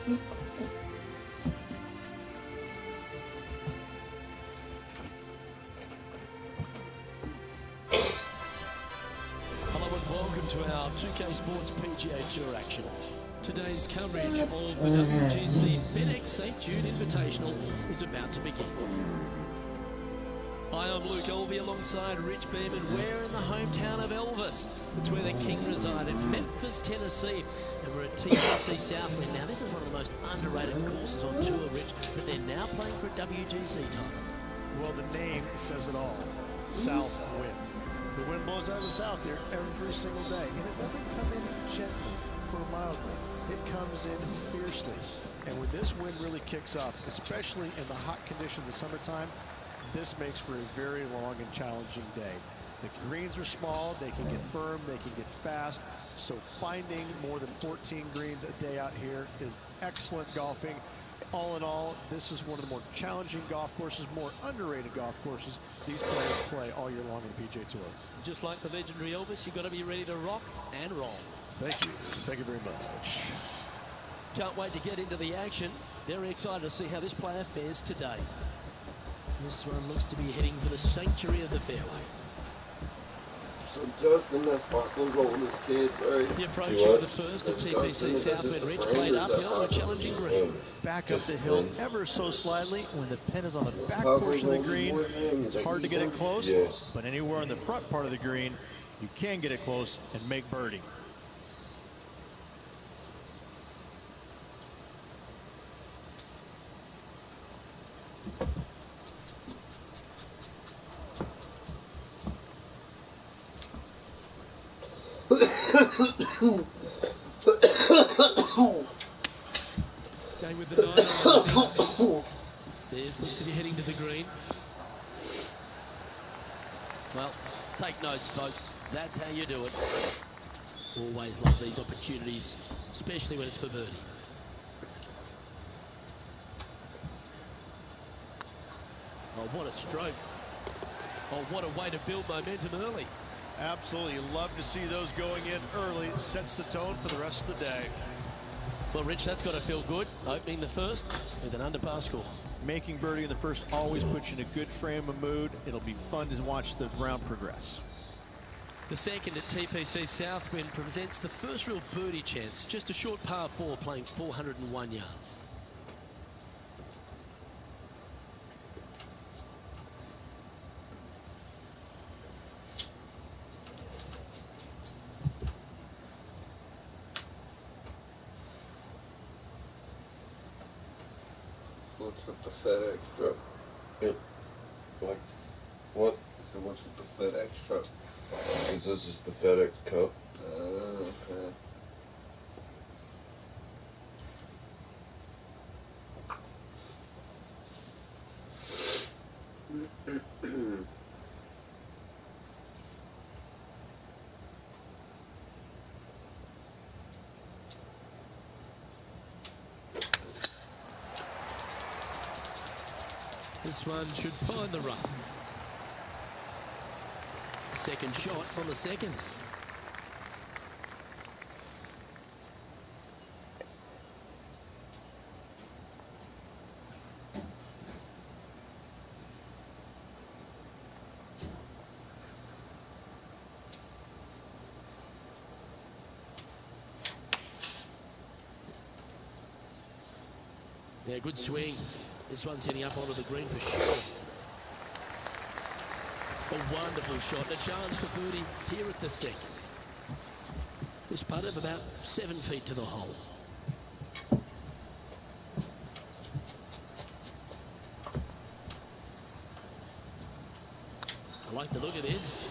Hello and welcome to our 2K Sports PGA Tour action. Today's coverage of the WGC FedEx St. Jude Invitational is about to begin. Hi, I'm Luke Elvey alongside Rich Beam, and we're in the hometown of Elvis. It's where the King reside in Memphis, Tennessee, and we're at TPC Southwind. Now, this is one of the most underrated courses on tour, Rich, but they're now playing for a WGC title. Well, the name says it all. Southwind. The wind blows out of the south here every single day, and it doesn't come in gently or mildly. It comes in fiercely. And when this wind really kicks up, especially in the hot conditions of the summertime, this makes for a very long and challenging day. The greens are small, they can get firm, they can get fast, so finding more than 14 greens a day out here is excellent golfing. All in all, this is one of the more challenging golf courses, more underrated golf courses these players play all year long on the PGA Tour. Just like the legendary Elvis, you've got to be ready to rock and roll. Thank you. Thank you very much. Can't wait to get into the action. Very excited to see how this player fares today. This one looks to be heading for the sanctuary of the fairway. So Justin, that's Parkland's oldest kid, right? The approach of the first at TPC Southwind. Rich played uphill on a challenging green. Back up the hill ever so slightly. When the pin is on the back portion of the green, it's hard to get it close, but anywhere on the front part of the green, you can get it close and make birdie. Going with the 9. There's looks to be heading to the green. Well, take notes, folks. That's how you do it. Always love these opportunities, especially when it's for birdie. Oh, what a stroke. Oh, what a way to build momentum early. Absolutely. Love to see those going in early. It sets the tone for the rest of the day. Well, Rich, that's got to feel good. Opening the first with an under-par score. Making birdie in the first always puts you in a good frame of mood. It'll be fun to watch the round progress. The second at TPC Southwind presents the first real birdie chance. Just a short par 4 playing 401 yards. What's with the FedEx truck? Yep. Like, what? So what's with the FedEx truck? Because this is the FedEx Cup. Okay. This one should find the rough. Second shot on the second. Yeah, good swing. This one's heading up onto the green for sure. A wonderful shot, a chance for birdie here at the second. This putt of about 7 feet to the hole. I like the look of this.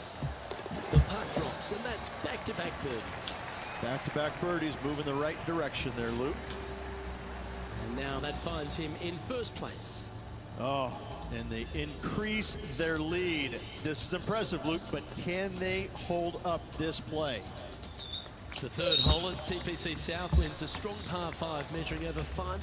The putt drops, and that's back-to-back birdies. Back-to-back birdies moving the right direction there, Luke. And now that finds him in first place. Oh, and they increase their lead. This is impressive, Luke, but can they hold up this play? The third hole at TPC Southwind's a strong par 5 measuring over 500.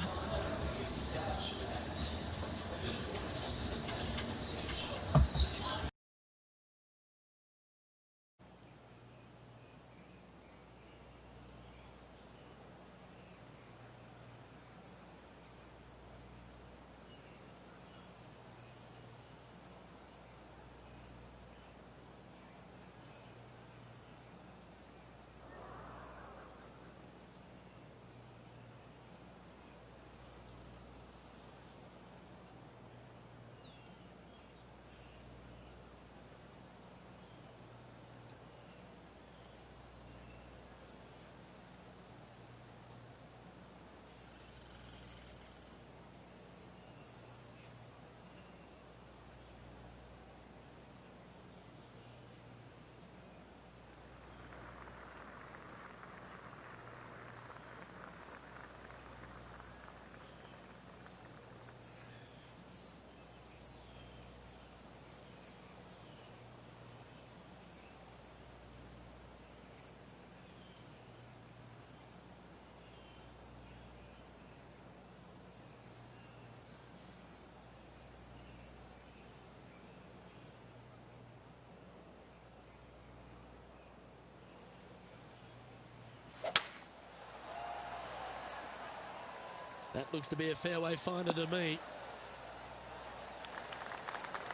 That looks to be a fairway finder to me.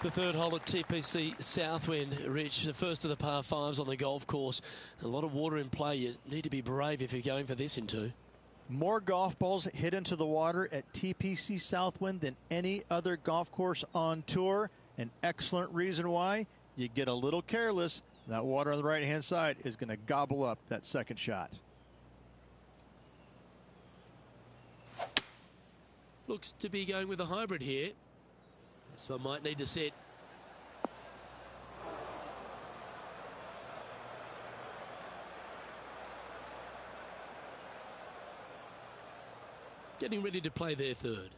The third hole at TPC Southwind, Rich, the first of the par fives on the golf course. A lot of water in play. You need to be brave if you're going for this in two. More golf balls hit into the water at TPC Southwind than any other golf course on tour. An excellent reason why. You get a little careless, that water on the right-hand side is going to gobble up that second shot. Looks to be going with a hybrid here. This one might need to sit. Getting ready to play their third.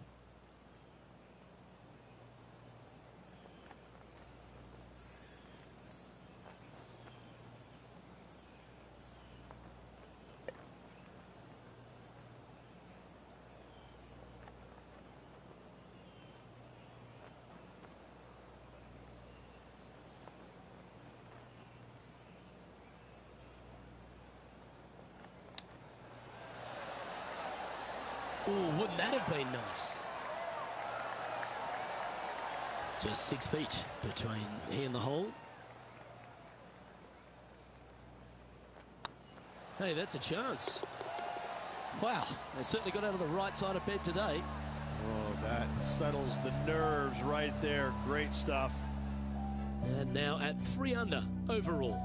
Oh, wouldn't that have been nice? Just 6 feet between he and the hole. Hey, that's a chance. Wow, they certainly got out of the right side of bed today. Oh, that settles the nerves right there. Great stuff. And now at 3 under overall.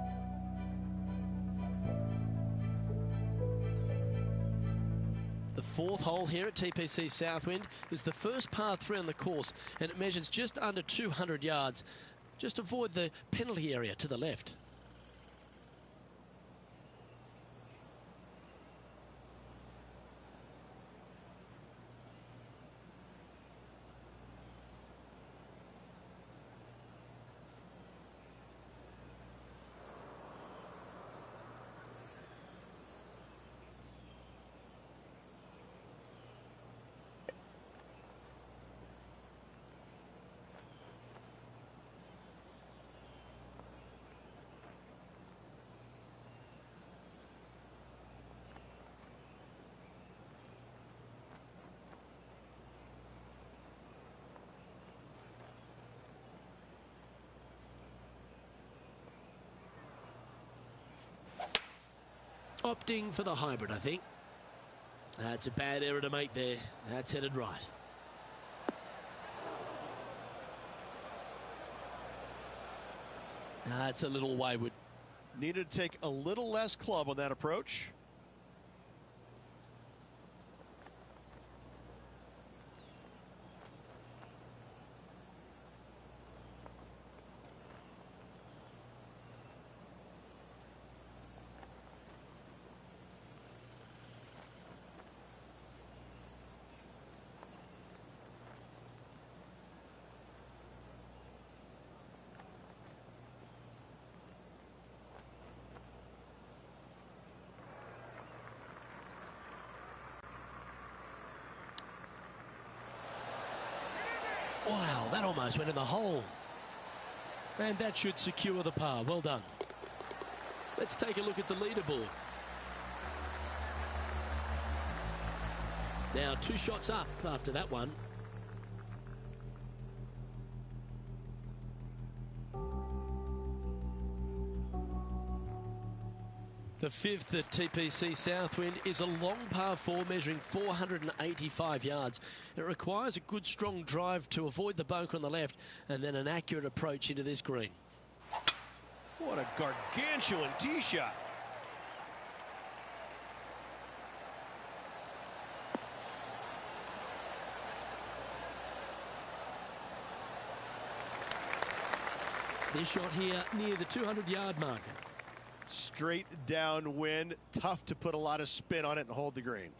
The fourth hole here at TPC Southwind is the first par 3 on the course, and it measures just under 200 yards. Just avoid the penalty area to the left. Opting for the hybrid, I think. That's a bad error to make there. That's headed right. That's a little wayward. Needed to take a little less club on that approach. Wow, that almost went in the hole. And that should secure the par. Well done. Let's take a look at the leaderboard. Now 2 shots up after that one. The fifth at TPC Southwind is a long par 4 measuring 485 yards. It requires a good strong drive to avoid the bunker on the left and then an accurate approach into this green. What a gargantuan tee shot. This shot here near the 200-yard marker. Straight downwind, tough to put a lot of spin on it and hold the green.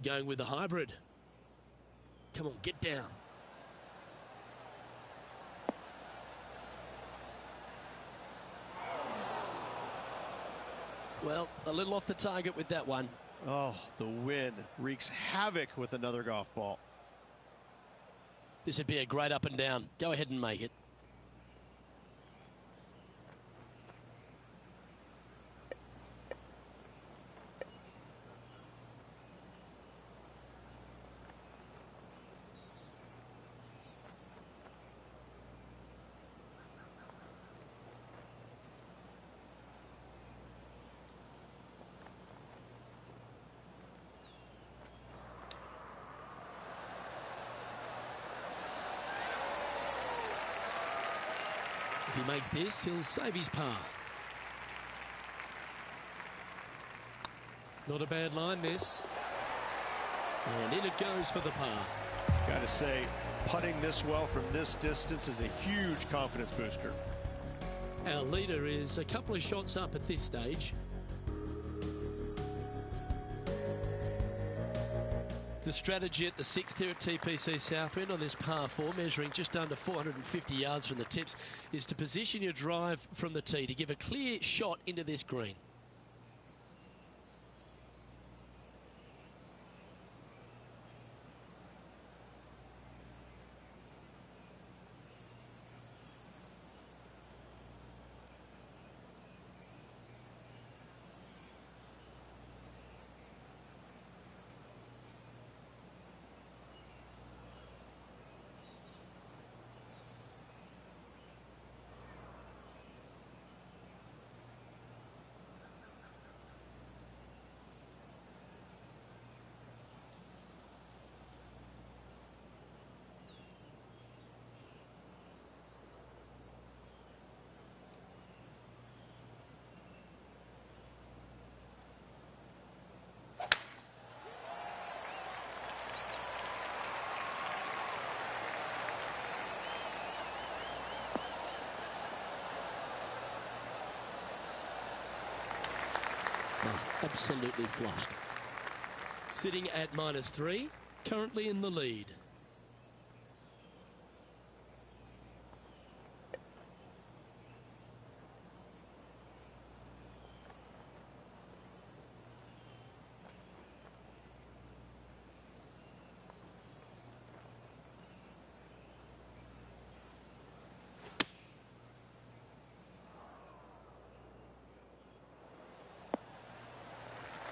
Going with the hybrid. Come on, get down. Well, a little off the target with that one. Oh, the wind wreaks havoc with another golf ball. This would be a great up and down. Go ahead and make it. If he makes this, he'll save his par. Not a bad line, this. And in it goes for the par. Got to say, putting this well from this distance is a huge confidence booster. Our leader is a couple of shots up at this stage. The strategy at the 6th here at TPC Southwind on this par 4, measuring just under 450 yards from the tips, is to position your drive from the tee to give a clear shot into this green. Absolutely flushed. Sitting at -3, currently in the lead.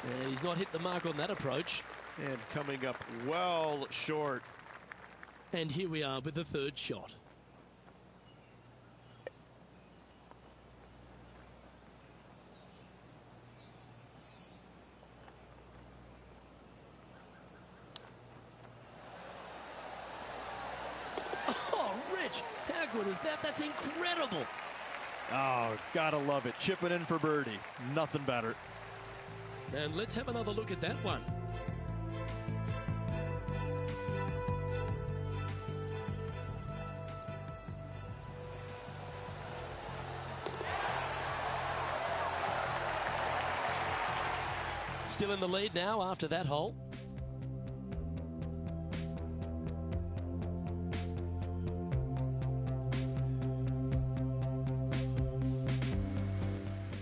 And he's not hit the mark on that approach. And coming up well short. And here we are with the third shot. Oh, Rich, how good is that? That's incredible. Oh, gotta love it. Chipping in for birdie. Nothing better. And let's have another look at that one. Still in the lead now after that hole.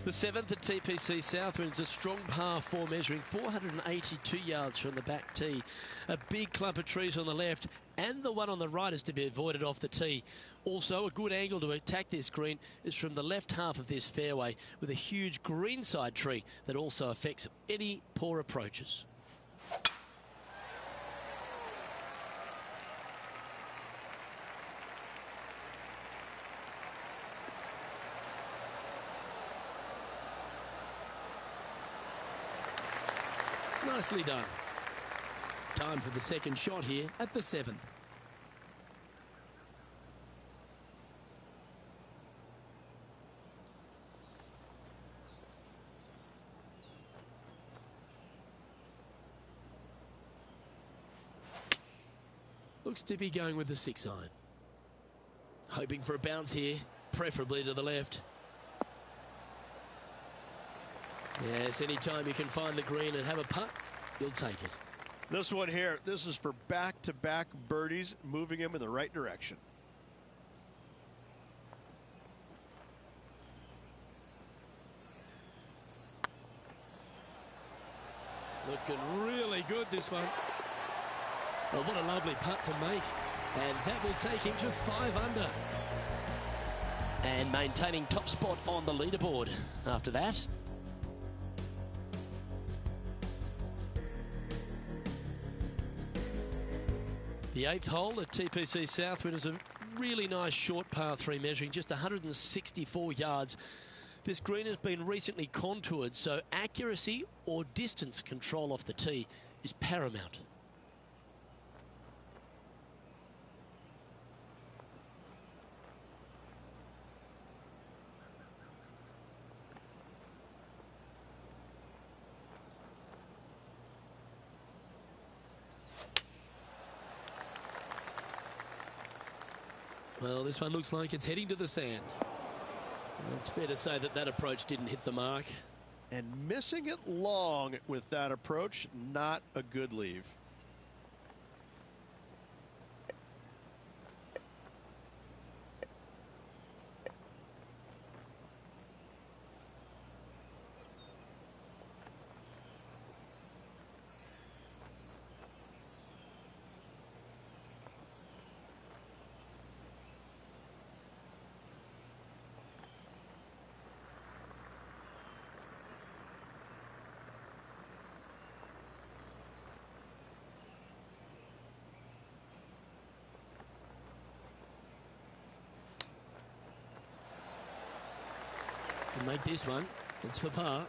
The 7th at TPC Southwind is a strong par 4, measuring 482 yards from the back tee. A big clump of trees on the left, and the one on the right is to be avoided off the tee. Also, a good angle to attack this green is from the left half of this fairway, with a huge greenside tree that also affects any poor approaches. Nicely done. Time for the second shot here at the 7th. Looks to be going with the 6-iron. Hoping for a bounce here, preferably to the left. Yes, anytime you can find the green and have a putt, you'll take it. This one here, this is for back-to-back birdies, moving him in the right direction. Looking really good, this one. Well, what a lovely putt to make. And that will take him to 5 under. And maintaining top spot on the leaderboard after that. The 8th hole at TPC Southwind is a really nice short par 3 measuring just 164 yards. This green has been recently contoured, so accuracy or distance control off the tee is paramount. Well, this one looks like it's heading to the sand. Well, it's fair to say that that approach didn't hit the mark. And missing it long with that approach, not a good leave. Can make this one. It's for par.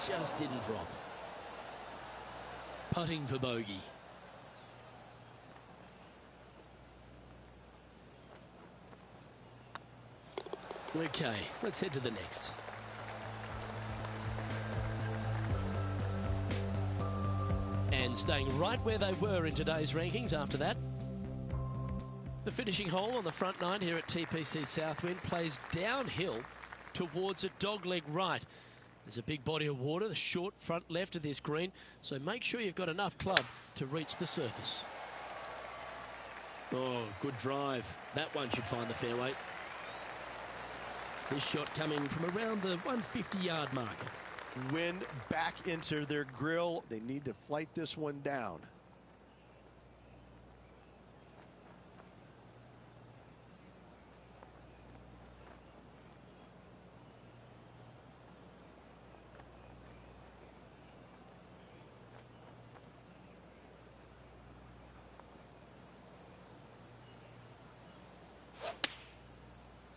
Just didn't drop. Putting for bogey. Okay, let's head to the next. And staying right where they were in today's rankings after that. The finishing hole on the front nine here at TPC Southwind plays downhill towards a dogleg right. There's a big body of water, the short front left of this green, so make sure you've got enough club to reach the surface. Oh, good drive. That one should find the fairway. This shot coming from around the 150-yard marker. Wind back into their grill. They need to flight this one down.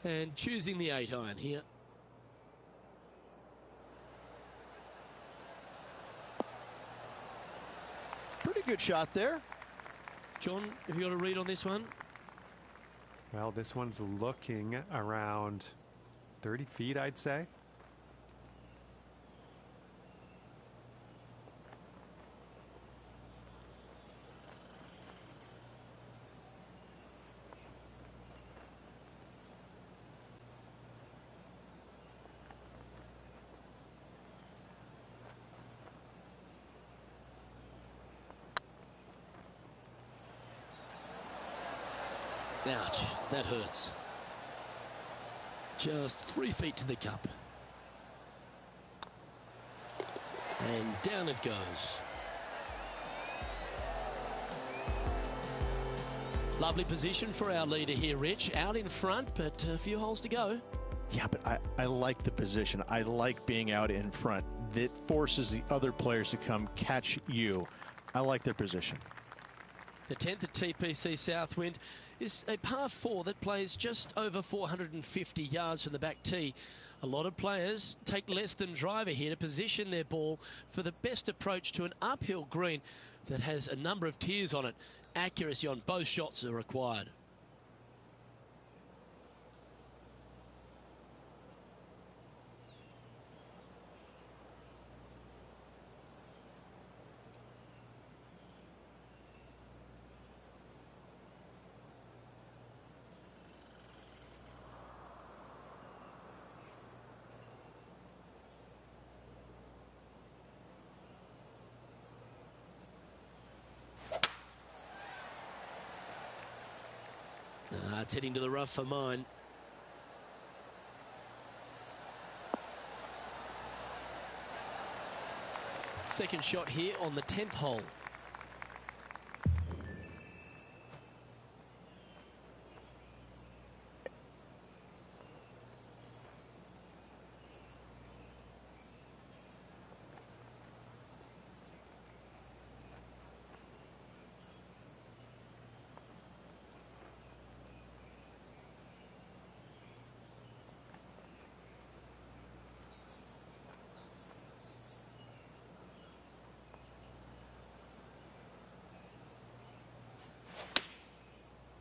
And choosing the 8-iron here. Pretty good shot there. John, have you got a read on this one? Well, this one's looking around 30 feet, I'd say. Ouch, that hurts. Just 3 feet to the cup. And down it goes. Lovely position for our leader here, Rich. Out in front, but a few holes to go. Yeah, but I like the position. I like being out in front. That forces the other players to come catch you. I like their position. The 10th at TPC Southwind is a par 4 that plays just over 450 yards from the back tee. A lot of players take less than driver here to position their ball for the best approach to an uphill green that has a number of tiers on it. Accuracy on both shots are required. It's heading to the rough for mine. Second shot here on the 10th hole.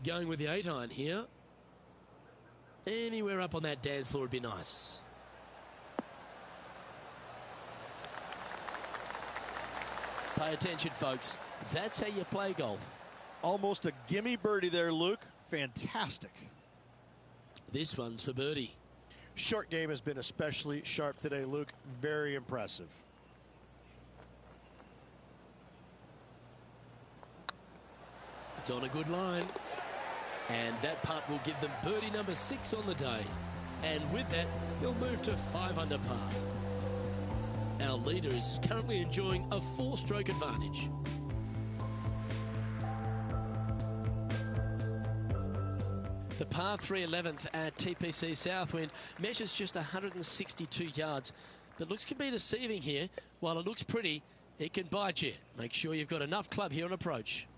Going with the 8-iron here. Anywhere up on that dance floor would be nice. Pay attention, folks. That's how you play golf. Almost a gimme birdie there, Luke. Fantastic. This one's for birdie. Short game has been especially sharp today, Luke. Very impressive. It's on a good line. And that putt will give them birdie number 6 on the day. And with that, they'll move to 5 under par. Our leader is currently enjoying a 4-stroke advantage. The par 3 11th at TPC Southwind measures just 162 yards. But looks can be deceiving here. While it looks pretty, it can bite you. Make sure you've got enough club here on approach.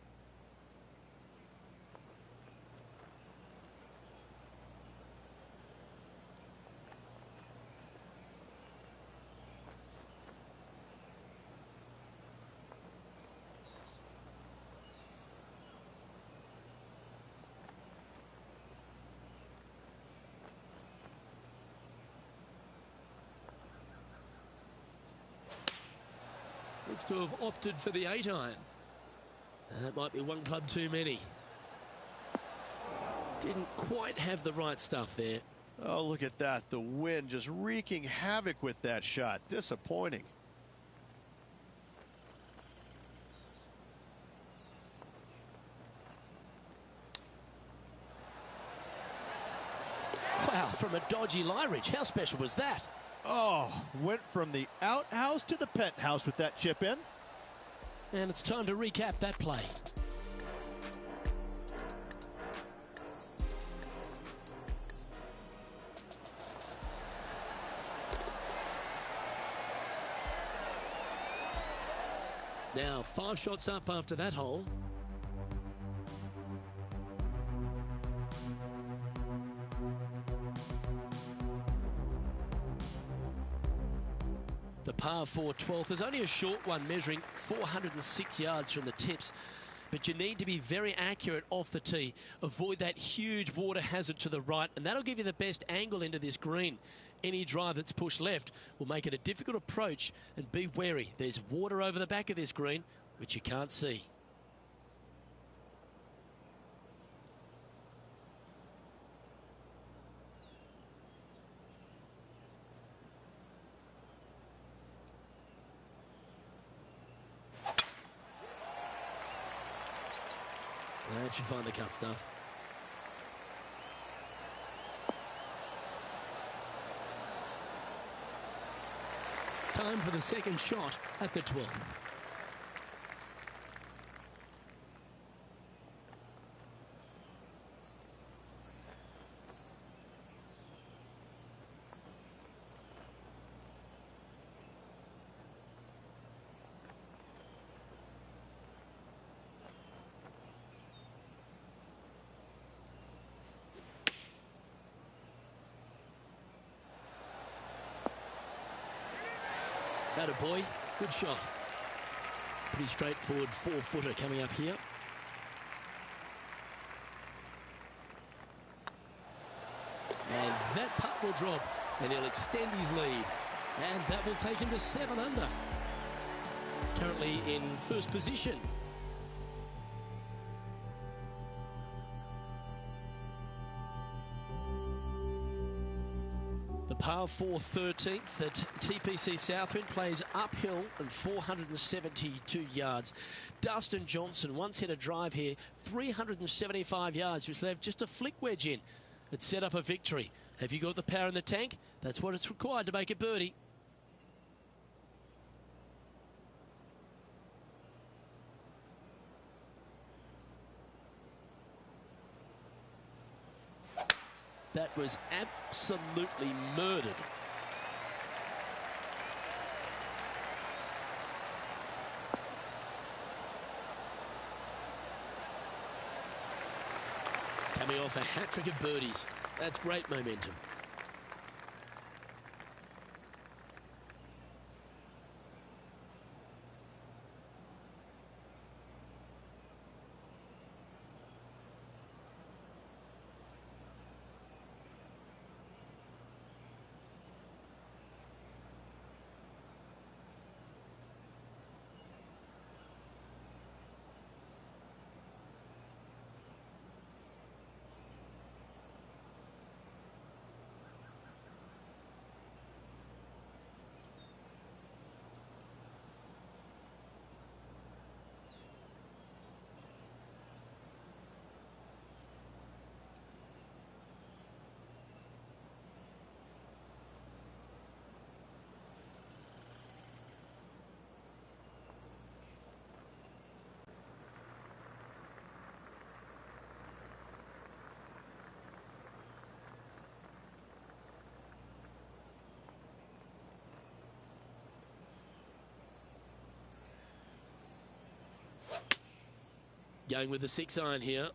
Looks to have opted for the 8-iron. That might be one club too many. Didn't quite have the right stuff there. Oh, look at that. The wind just wreaking havoc with that shot. Disappointing. Wow, from a dodgy lie ridge. How special was that? Oh, went from the outhouse to the penthouse with that chip in. And it's time to recap that play. Now 5 shots up after that hole. The par 4 12th is only a short one, measuring 406 yards from the tips. But you need to be very accurate off the tee. Avoid that huge water hazard to the right, and that'll give you the best angle into this green. Any drive that's pushed left will make it a difficult approach, and be wary. There's water over the back of this green, which you can't see. That should find the cut stuff. Time for the second shot at the 12. Atta boy, good shot. Pretty straightforward 4-footer coming up here. And that putt will drop, and he'll extend his lead. And that will take him to 7 under. Currently in first position. The Par 4 13th at TPC Southwind, plays uphill and 472 yards. Dustin Johnson once hit a drive here, 375 yards, which left just a flick wedge in. It set up a victory. Have you got the power in the tank? That's what it's required to make a birdie. That was absolutely murdered. Coming off a hat-trick of birdies. That's great momentum. Going with the 6-iron here.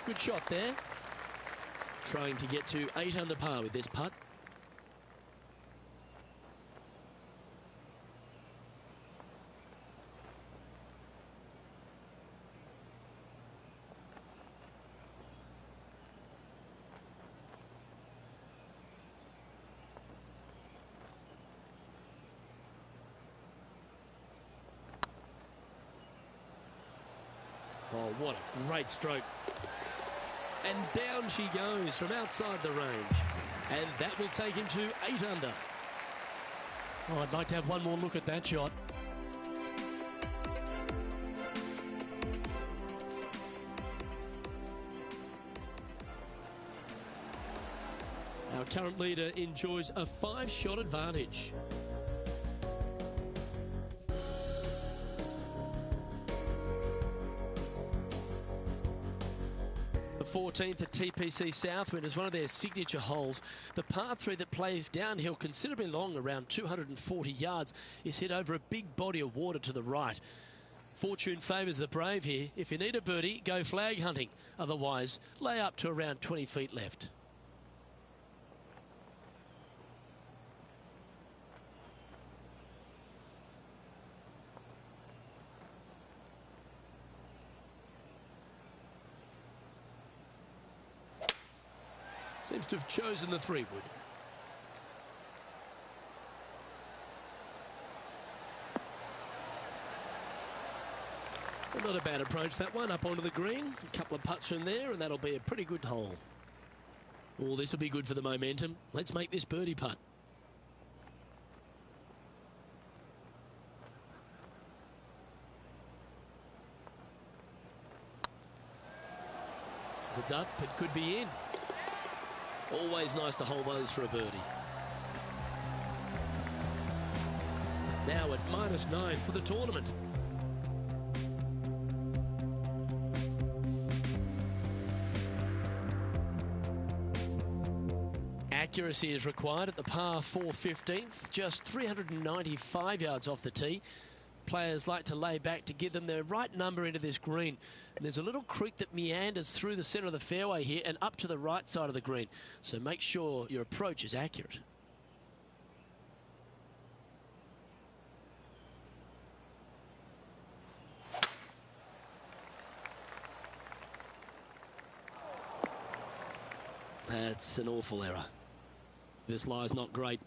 Good shot there. Trying to get to 8 under par with this putt. Oh, what a great stroke. And down she goes from outside the range. And that will take him to 8 under. Oh, I'd like to have one more look at that shot. Our current leader enjoys a 5-shot advantage. The 14th at TPC Southwind is one of their signature holes. The par 3 that plays downhill considerably long, around 240 yards, is hit over a big body of water to the right. Fortune favours the brave here. If you need a birdie, go flag hunting. Otherwise, lay up to around 20 feet left. Seems to have chosen the 3-wood. Well, not a bad approach, that one, up onto the green. A couple of putts from there, and that'll be a pretty good hole. Oh, this will be good for the momentum. Let's make this birdie putt. If it's up, it could be in. Always nice to hold those for a birdie. Now at -9 for the tournament. Accuracy is required at the par 4 15th, just 395 yards off the tee. Players like to lay back to give them the right number into this green. And there's a little creek that meanders through the centre of the fairway here and up to the right side of the green. So make sure your approach is accurate. That's an awful error. This lie's not great.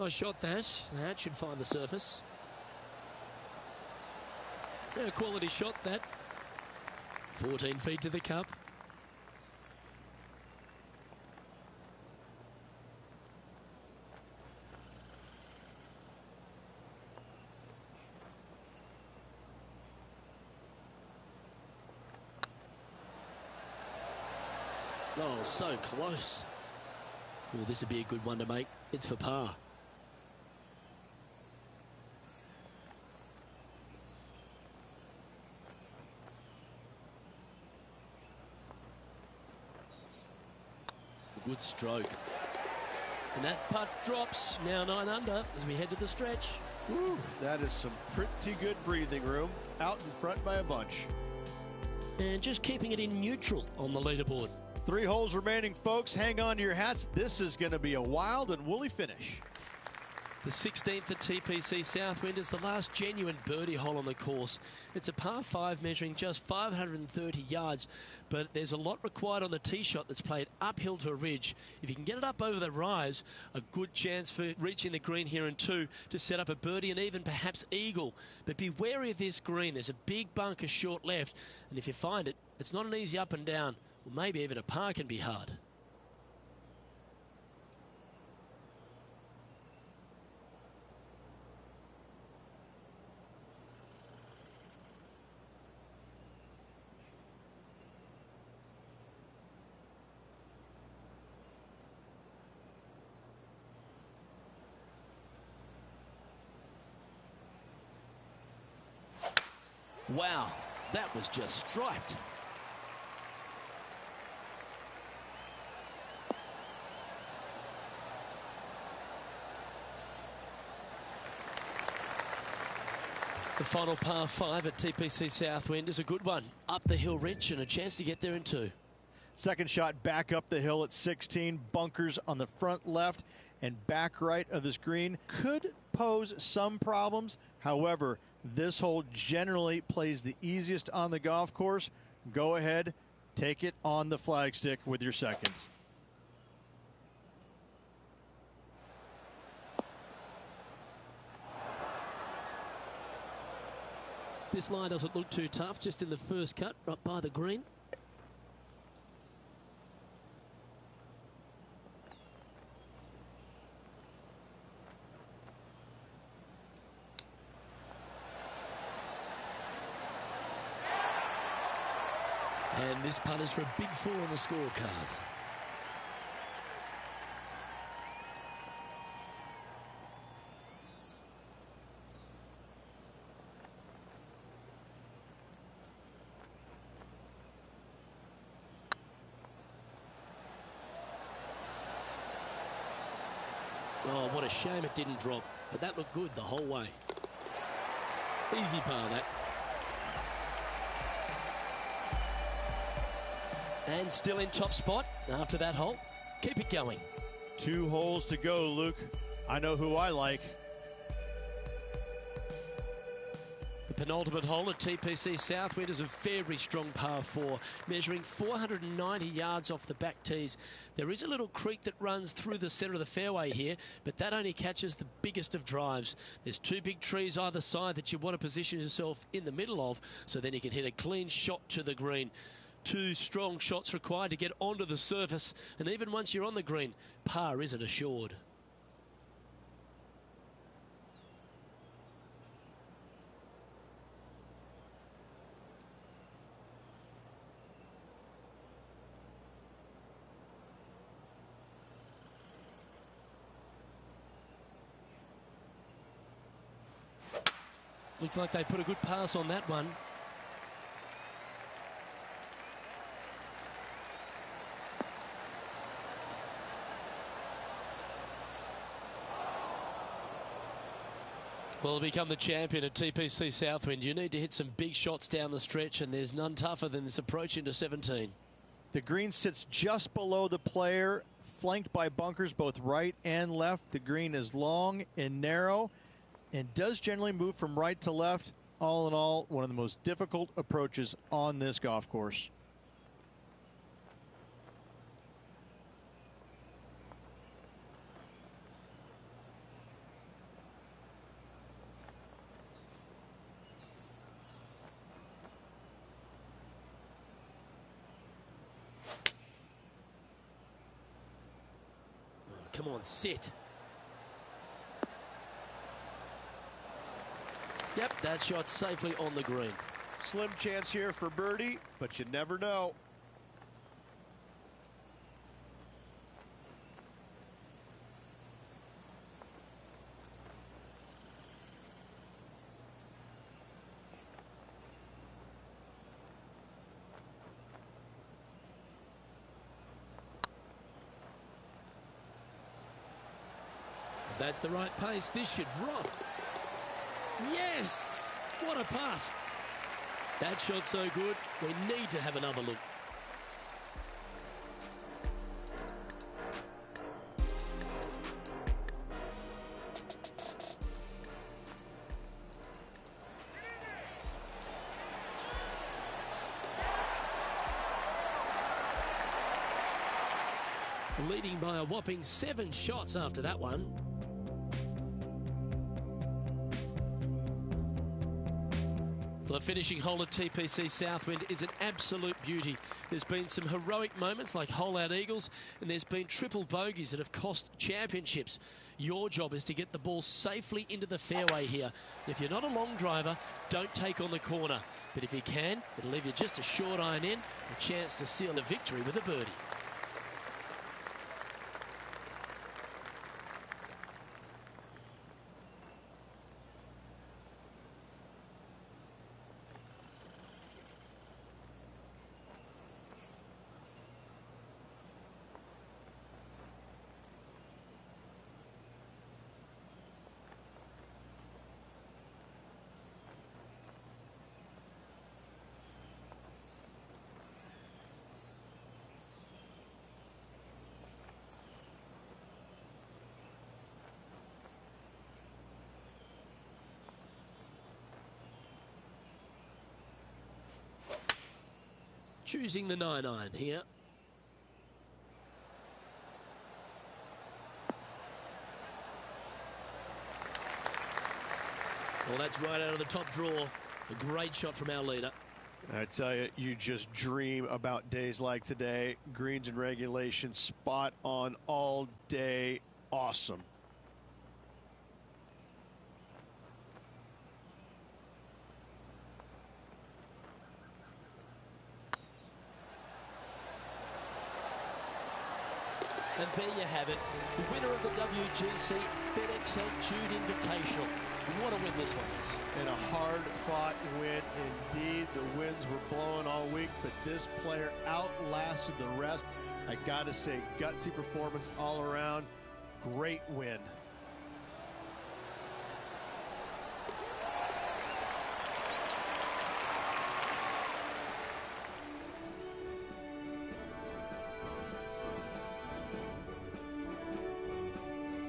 Nice shot, that. That should find the surface. Yeah, quality shot, that. 14 feet to the cup. Oh, so close. Oh, this would be a good one to make. It's for par. Good stroke. And that putt drops, now 9 under as we head to the stretch. Woo, that is some pretty good breathing room. Out in front by a bunch. And just keeping it in neutral on the leaderboard. 3 holes remaining, folks. Hang on to your hats. This is going to be a wild and woolly finish. The 16th at TPC Southwind is the last genuine birdie hole on the course. It's a par 5 measuring just 530 yards, but there's a lot required on the tee shot that's played uphill to a ridge. If you can get it up over the rise, a good chance for reaching the green here in 2 to set up a birdie and even perhaps eagle. But be wary of this green. There's a big bunker short left, and if you find it, it's not an easy up and down. Well, maybe even a par can be hard. Wow, that was just striped. The final par 5 at TPC Southwind is a good one. Up the hill ridge and a chance to get there in 2. Second shot back up the hill at 16. Bunkers on the front left and back right of this green could pose some problems. However, this hole generally plays the easiest on the golf course. Go ahead, take it on the flagstick with your seconds. This line doesn't look too tough, just in the first cut, right by the green. And this putt is for a big 4 on the scorecard. Oh, what a shame it didn't drop. But that looked good the whole way. Easy par, that. And still in top spot after that hole. Keep it going. 2 holes to go, Luke. I know who I like. The penultimate hole at TPC Southwind is a very strong par 4, measuring 490 yards off the back tees. There is a little creek that runs through the centre of the fairway here, but that only catches the biggest of drives. There's 2 big trees either side that you want to position yourself in the middle of, so then you can hit a clean shot to the green. 2 strong shots required to get onto the surface, and even once you're on the green, par isn't assured. Looks like they put a good pass on that one. Well, to become the champion at TPC Southwind, you need to hit some big shots down the stretch, and there's none tougher than this approach into 17. The green sits just below the player, flanked by bunkers both right and left. The green is long and narrow and does generally move from right to left. All in all, one of the most difficult approaches on this golf course. Come on, sit. Yep, that shot safely on the green. Slim chance here for birdie, but you never know. That's the right pace. This should drop. Yes! What a putt. That shot's so good, we need to have another look. Leading by a whopping 7 shots after that one. The finishing hole at TPC Southwind is an absolute beauty. There's been some heroic moments like hole-out eagles, and there's been triple bogeys that have cost championships. Your job is to get the ball safely into the fairway here. If you're not a long driver, don't take on the corner. But if you can, it'll leave you just a short iron in, a chance to seal the victory with a birdie. Choosing the 9-iron here. Well, that's right out of the top draw. A great shot from our leader. I tell you, you just dream about days like today. Greens and regulation, spot on all day. Awesome. And there you have it, the winner of the WGC FedEx St. Jude Invitational. What a win this one is. And a hard-fought win indeed. The winds were blowing all week, but this player outlasted the rest. I got to say, gutsy performance all around. Great win.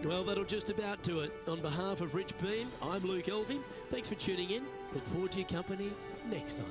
Well, that'll just about do it. On behalf of Rich Beam, I'm Luke Elving. Thanks for tuning in. Look forward to your company next time.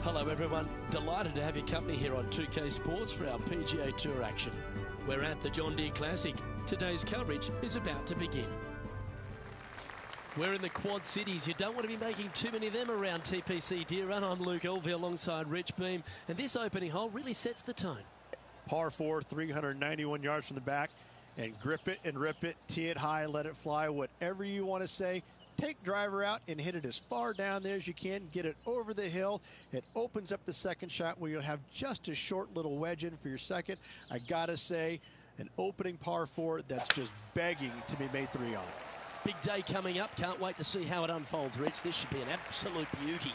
Hello everyone, delighted to have your company here on 2K Sports for our PGA Tour action. We're at the John Deere Classic. Today's coverage is about to begin. We're in the Quad Cities. You don't want to be making too many of them around TPC Deer Run. I'm Luke Elvey alongside Rich Beam, and this opening hole really sets the tone. Par 4, 391 yards from the back, and grip it and rip it, tee it high and let it fly, whatever you want to say. Take driver out and hit it as far down there as you can. Get it over the hill. It opens up the second shot where you'll have just a short little wedge in for your second. I got to say, an opening par 4 that's just begging to be made 3 on. Big day coming up. Can't wait to see how it unfolds, Rich. This should be an absolute beauty.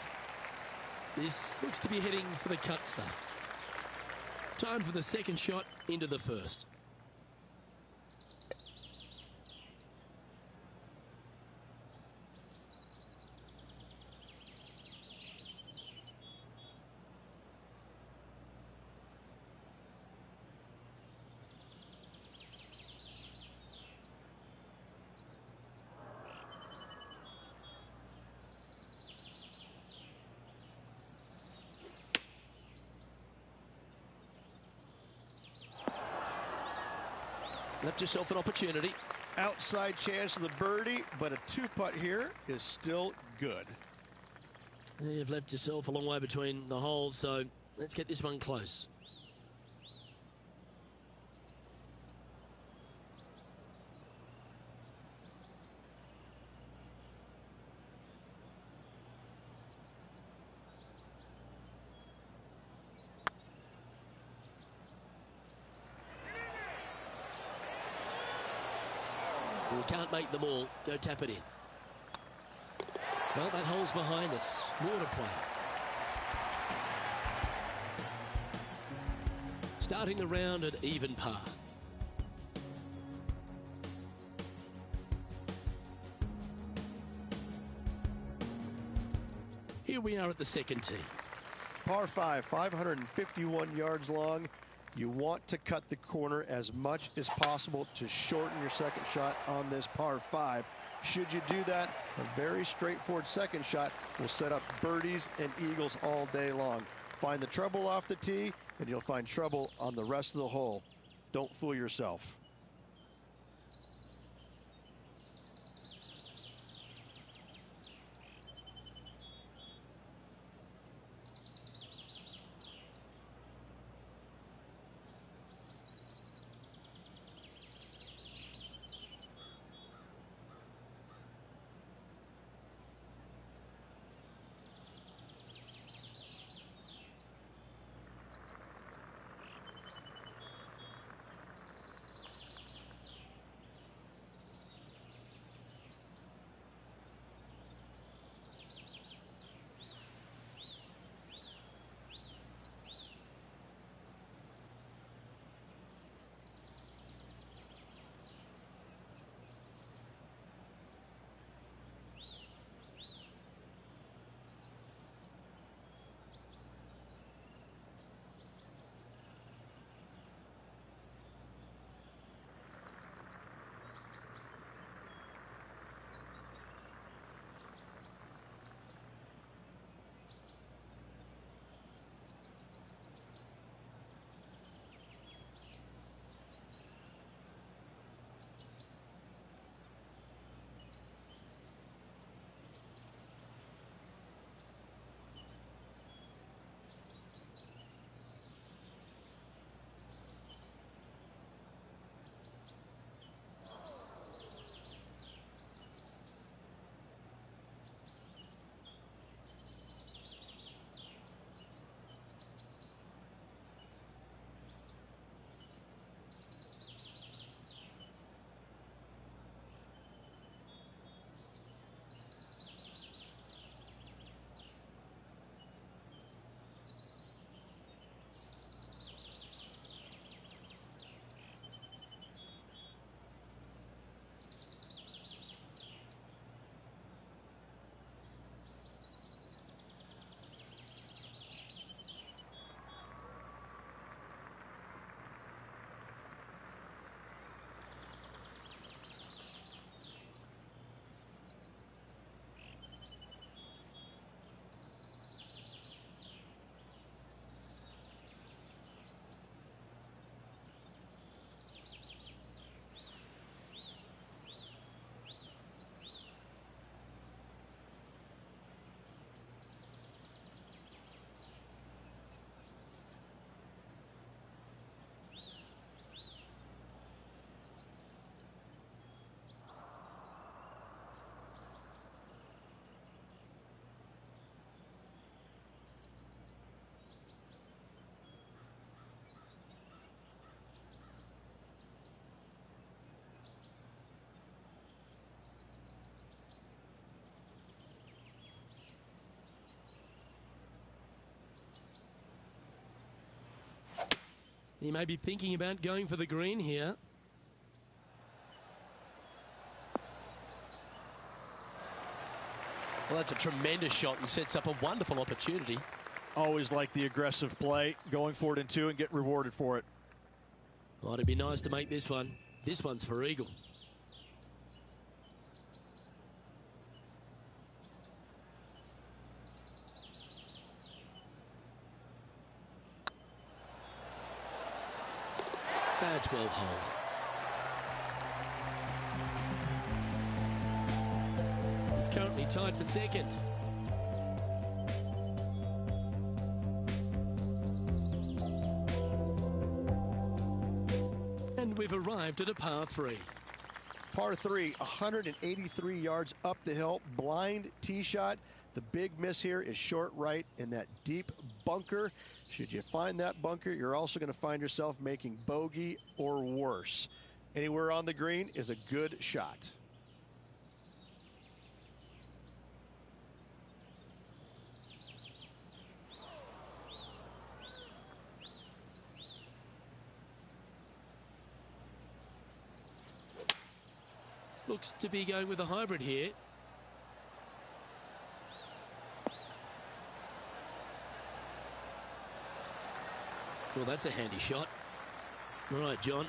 This looks to be heading for the cut stuff. Time for the second shot into the first. Left yourself an opportunity. Outside chance of the birdie, but a 2-putt here is still good. You've left yourself a long way between the holes, so let's get this one close. You can't make them all. Go tap it in. Well, that hole's behind us. More to play. Starting the round at even par. Here we are at the second tee. Par 5, 551 yards long. You want to cut the corner as much as possible to shorten your second shot on this par 5. Should you do that, a very straightforward second shot will set up birdies and eagles all day long. Find the trouble off the tee, and you'll find trouble on the rest of the hole. Don't fool yourself. He may be thinking about going for the green here. Well, that's a tremendous shot and sets up a wonderful opportunity. Always like the aggressive play, going for it in two and get rewarded for it. Well, it'd be nice to make this one. This one's for eagle. That's well holed. He's currently tied for second. And we've arrived at a par 3. Par 3, 183 yards up the hill, blind tee shot. The big miss here is short right in that deep bunker. Should you find that bunker, you're also going to find yourself making bogey or worse. Anywhere on the green is a good shot. Looks to be going with a hybrid here. Well, that's a handy shot. All right, John,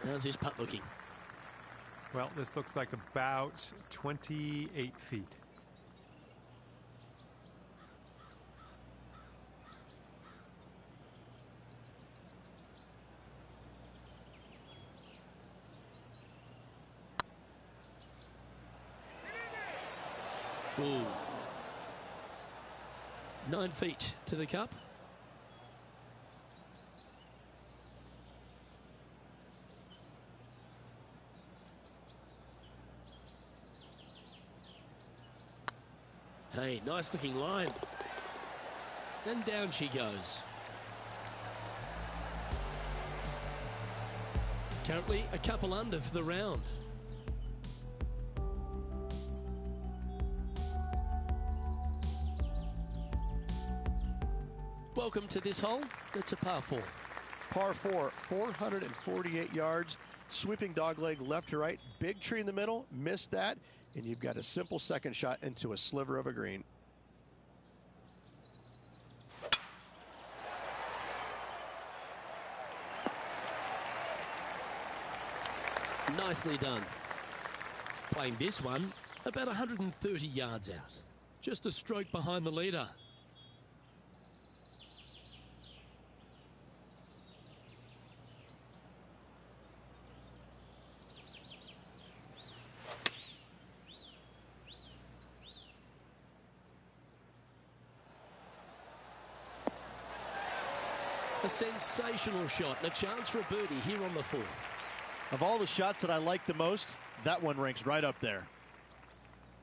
how's this putt looking? Well, this looks like about 28 feet. Ooh. 9 feet to the cup. Hey, nice looking line. And down she goes. Currently a couple under for the round. Welcome to this hole. It's a par 4. Par 4, 448 yards, sweeping dogleg left to right, big tree in the middle, missed that, and you've got a simple second shot into a sliver of a green. Nicely done. Playing this one about 130 yards out. Just a stroke behind the leader. A sensational shot and a chance for a birdie here on the 4th. Of all the shots that I like the most, that one ranks right up there.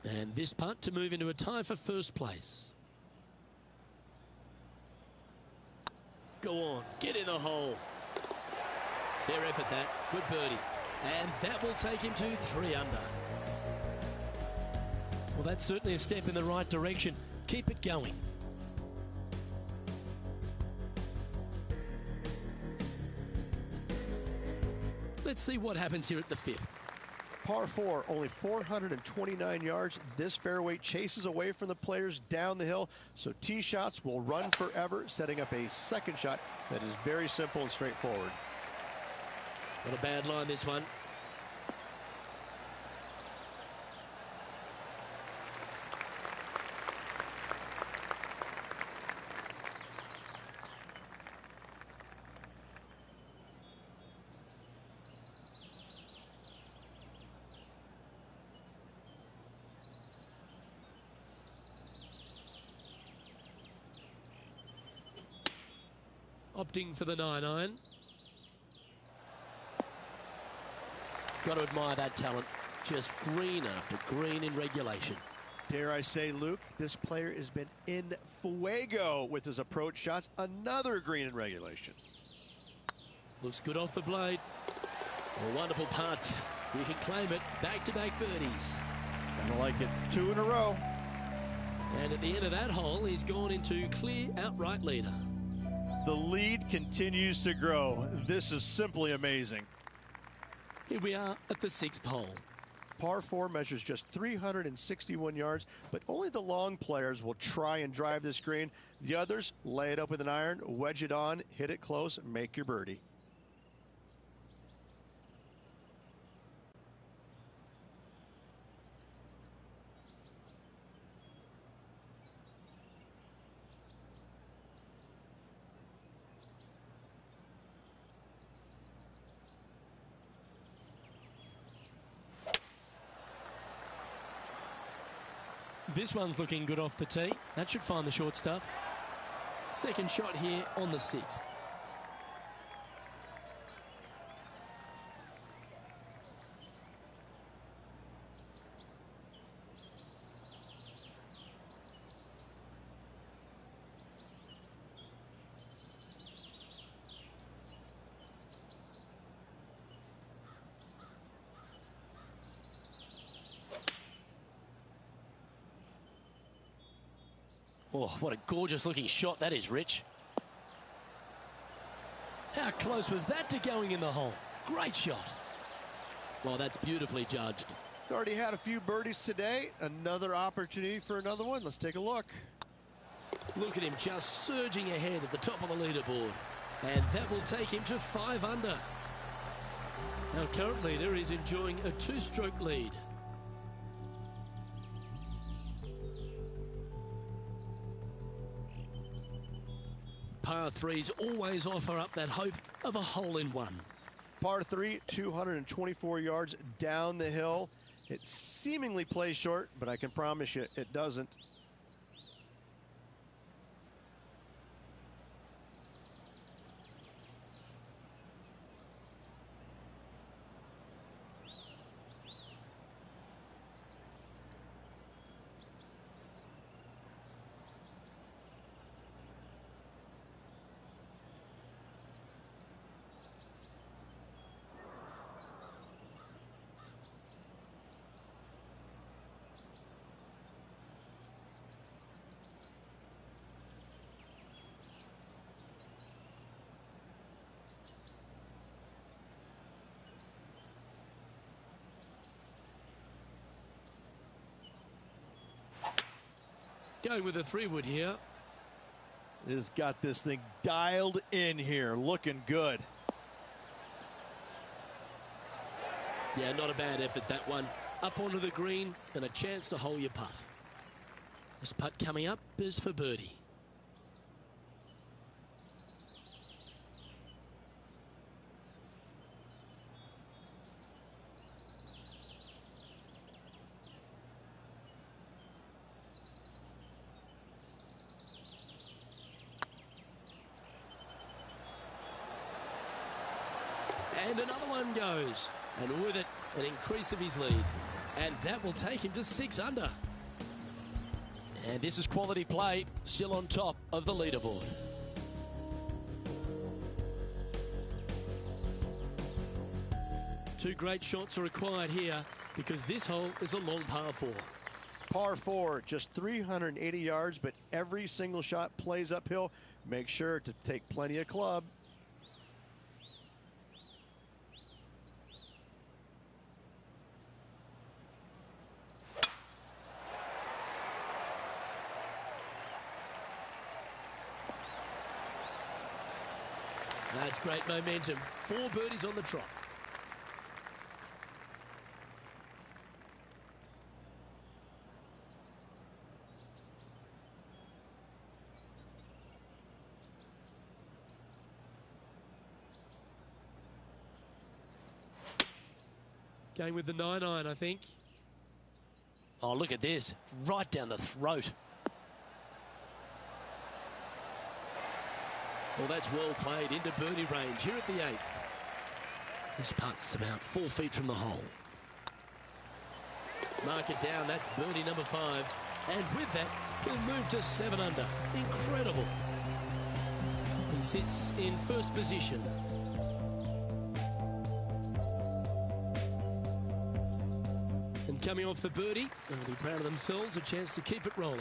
And this putt to move into a tie for first place. Go on, get in the hole. Fair effort that, good birdie. And that will take him to 3 under. Well, that's certainly a step in the right direction. Keep it going. Let's see what happens here at the 5th. Par 4, only 429 yards. This fairway chases away from the players down the hill, so tee shots will run forever, setting up a second shot that is very simple and straightforward. Not a bad line, this one. Opting for the 9-iron. Got to admire that talent. Just green after green in regulation. Dare I say, Luke, this player has been in fuego with his approach shots. Another green in regulation. Looks good off the blade. A wonderful putt. You can claim it. Back-to-back birdies. Kinda like it. 2 in a row. And at the end of that hole, he's gone into clear outright leader. The lead continues to grow. This is simply amazing. Here we are at the 6th hole. Par 4 measures just 361 yards, but only the long players will try and drive this green. The others lay it up with an iron, wedge it on, hit it close, make your birdie. This one's looking good off the tee. That should find the short stuff. Second shot here on the 6th. Oh, what a gorgeous looking shot that is, Rich. How close was that to going in the hole? Great shot. Well, that's beautifully judged. Already had a few birdies today. Another opportunity for another one. Let's take a look. Look at him just surging ahead at the top of the leaderboard. And that will take him to 5 under. Our current leader is enjoying a 2-stroke lead. Par 3s always offer up that hope of a hole-in-one. Par 3, 224 yards down the hill. It seemingly plays short, but I can promise you it doesn't. Going with a 3-wood here. Has got this thing dialed in here, looking good. Yeah, not a bad effort, that one. Up onto the green and a chance to hole your putt. This putt coming up is for birdie. And another one goes. And with it, an increase of his lead. And that will take him to 6 under. And this is quality play, still on top of the leaderboard. Two great shots are required here because this hole is a long par 4. Par 4, just 380 yards, but every single shot plays uphill. Make sure to take plenty of club. That's great momentum. 4 birdies on the trot. Going with the 9-iron, I think. Oh, look at this. Right down the throat. Well, that's well played into birdie range here at the 8th. This putt's about 4 feet from the hole. Mark it down. That's birdie number 5. And with that, he'll move to 7 under. Incredible. He sits in first position. And coming off the birdie, they'll be proud of themselves, a chance to keep it rolling.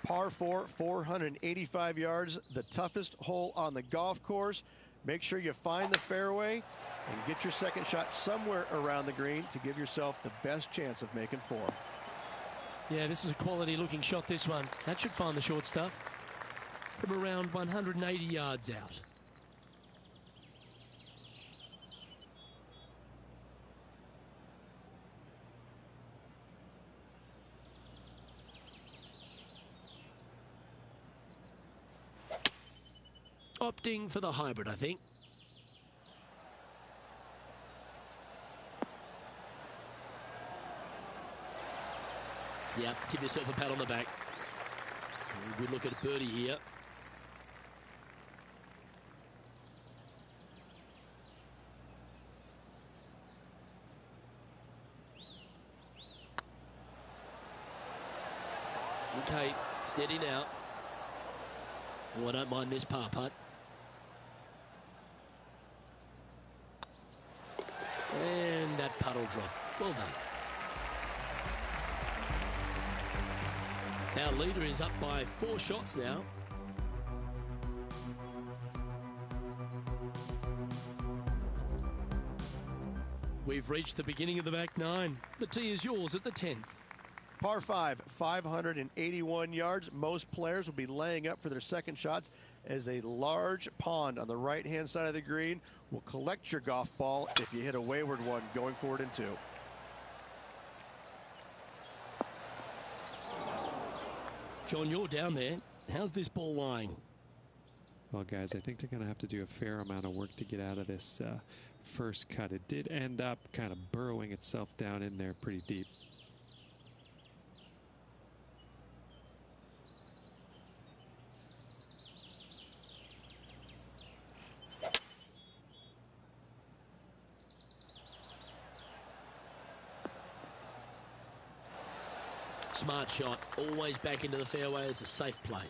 Par 4, 485 yards, the toughest hole on the golf course. Make sure you find the fairway and get your second shot somewhere around the green to give yourself the best chance of making 4. Yeah, this is a quality looking shot, this one. That should find the short stuff from around 180 yards out. Opting for the hybrid, I think. Yeah, give yourself a pat on the back. Good look at a birdie here. Okay, steady now. Oh, I don't mind this par putt. And that putt will drop. Well done. Our leader is up by 4 shots now. We've reached the beginning of the back 9. The tee is yours at the 10th. Par 5, 581 yards. Most players will be laying up for their second shots as a large pond on the right-hand side of the green will collect your golf ball if you hit a wayward one going forward in 2. John, you're down there. How's this ball lying? Well, guys, I think they're going to have to do a fair amount of work to get out of this first cut. It did end up kind of burrowing itself down in there pretty deep. Smart shot, always back into the fairway as a safe play.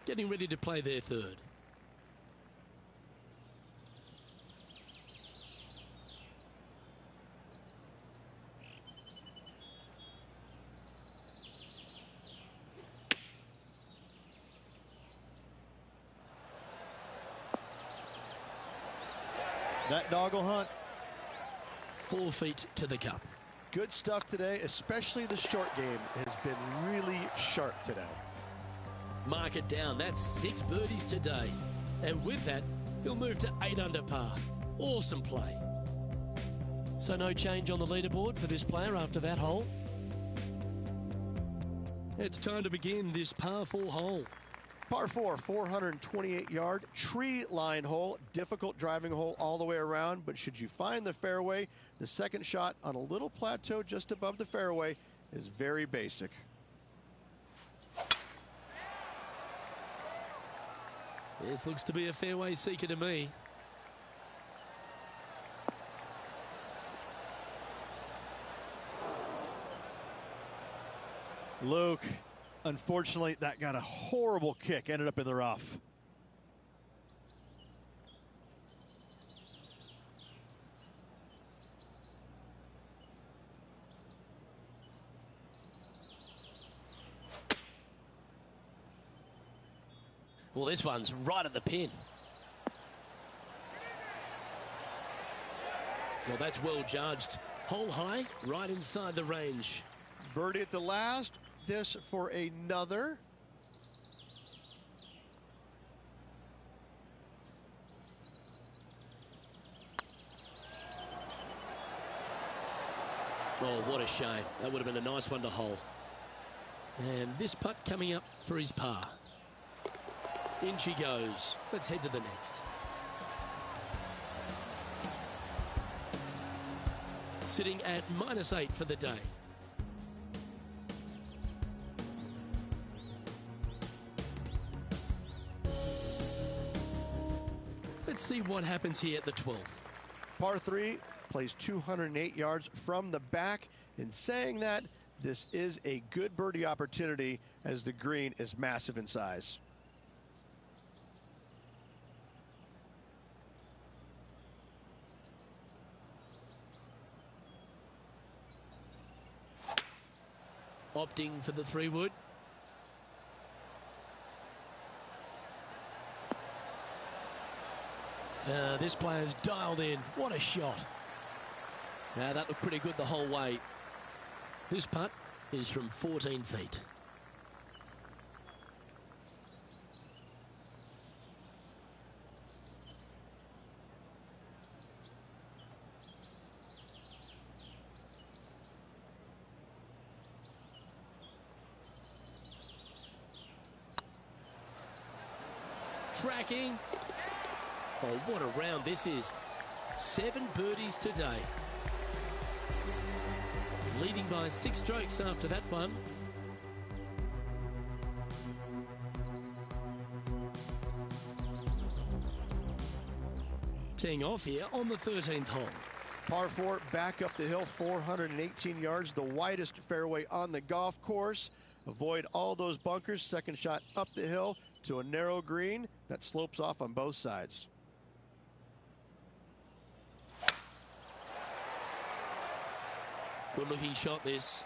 Getting ready to play their 3rd. That dog will hunt. 4 feet to the cup. Good stuff today, especially the short game has been really sharp today. Mark it down. That's 6 birdies today. And with that, he'll move to 8 under par. Awesome play. So no change on the leaderboard for this player after that hole. It's time to begin this par 4 hole. Par 4, 428-yard tree line hole. Difficult driving hole all the way around, but should you find the fairway, the second shot on a little plateau just above the fairway is very basic. This looks to be a fairway seeker to me. Luke, unfortunately, that got a horrible kick, ended up in the rough. Well, this one's right at the pin. Well, that's well judged. Hole high, right inside the range. Birdie at the last. This for another. Oh, what a shame. That would have been a nice one to hole. And this putt coming up for his par. In she goes. Let's head to the next. Sitting at -8 for the day. Let's see what happens here at the 12th. Par 3 plays 208 yards from the back. In saying that, this is a good birdie opportunity as the green is massive in size. Opting for the 3-wood. This player's dialed in. What a shot. Now that looked pretty good the whole way. This putt is from 14 feet. Tracking. Oh, what a round this is. 7 birdies today. Leading by 6 strokes after that one. Teeing off here on the 13th hole. Par 4, back up the hill, 418 yards, the widest fairway on the golf course. Avoid all those bunkers. Second shot up the hill to a narrow green that slopes off on both sides. Good looking shot this.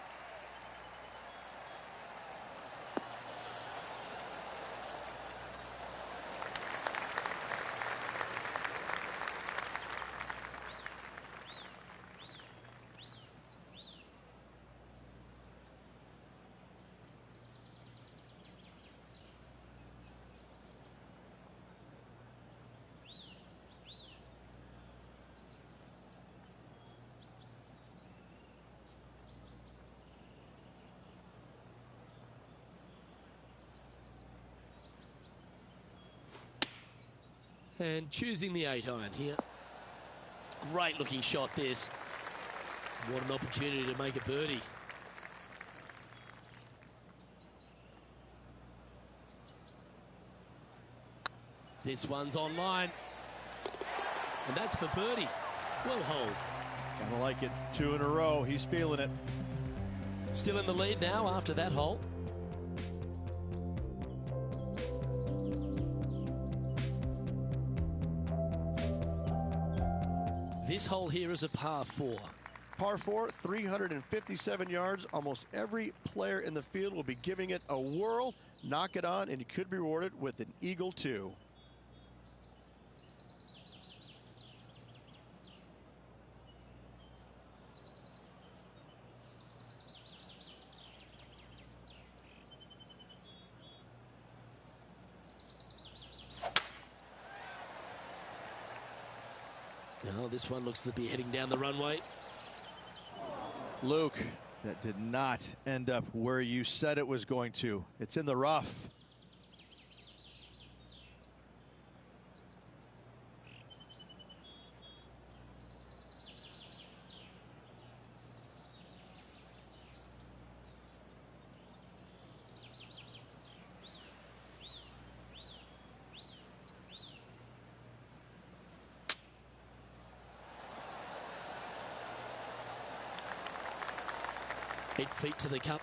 And choosing the 8-iron here. Great looking shot this. What an opportunity to make a birdie. This one's online. And that's for birdie. Well holed. Kinda like it. 2 in a row. He's feeling it. Still in the lead now after that hole. This hole here is a par 4. Par 4, 357 yards. Almost every player in the field will be giving it a whirl. Knock it on, and you could be rewarded with an eagle too. Now this one looks to be heading down the runway. Luke, that did not end up where you said it was going to. It's in the rough. Eight feet to the cup.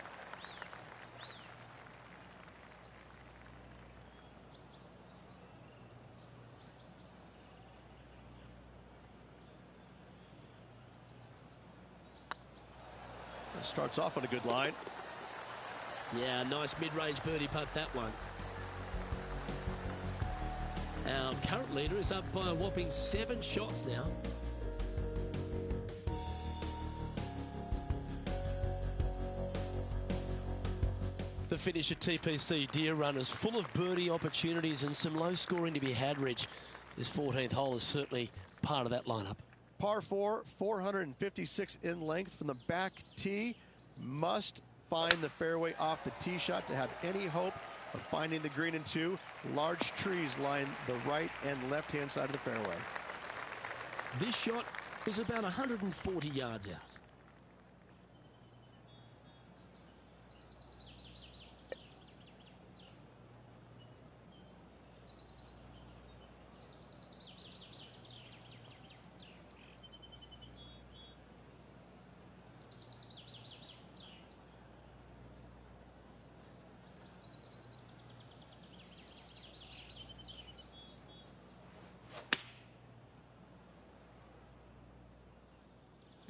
That starts off on a good line. Yeah, nice mid-range birdie putt, that one. Our current leader is up by a whopping 7 shots now. The finish at TPC Deer Run is full of birdie opportunities and some low scoring to be had, Rich. This 14th hole is certainly part of that lineup. Par 4, 456 in length from the back tee. Must find the fairway off the tee shot to have any hope of finding the green in 2. Large trees line the right and left-hand side of the fairway. This shot is about 140 yards out.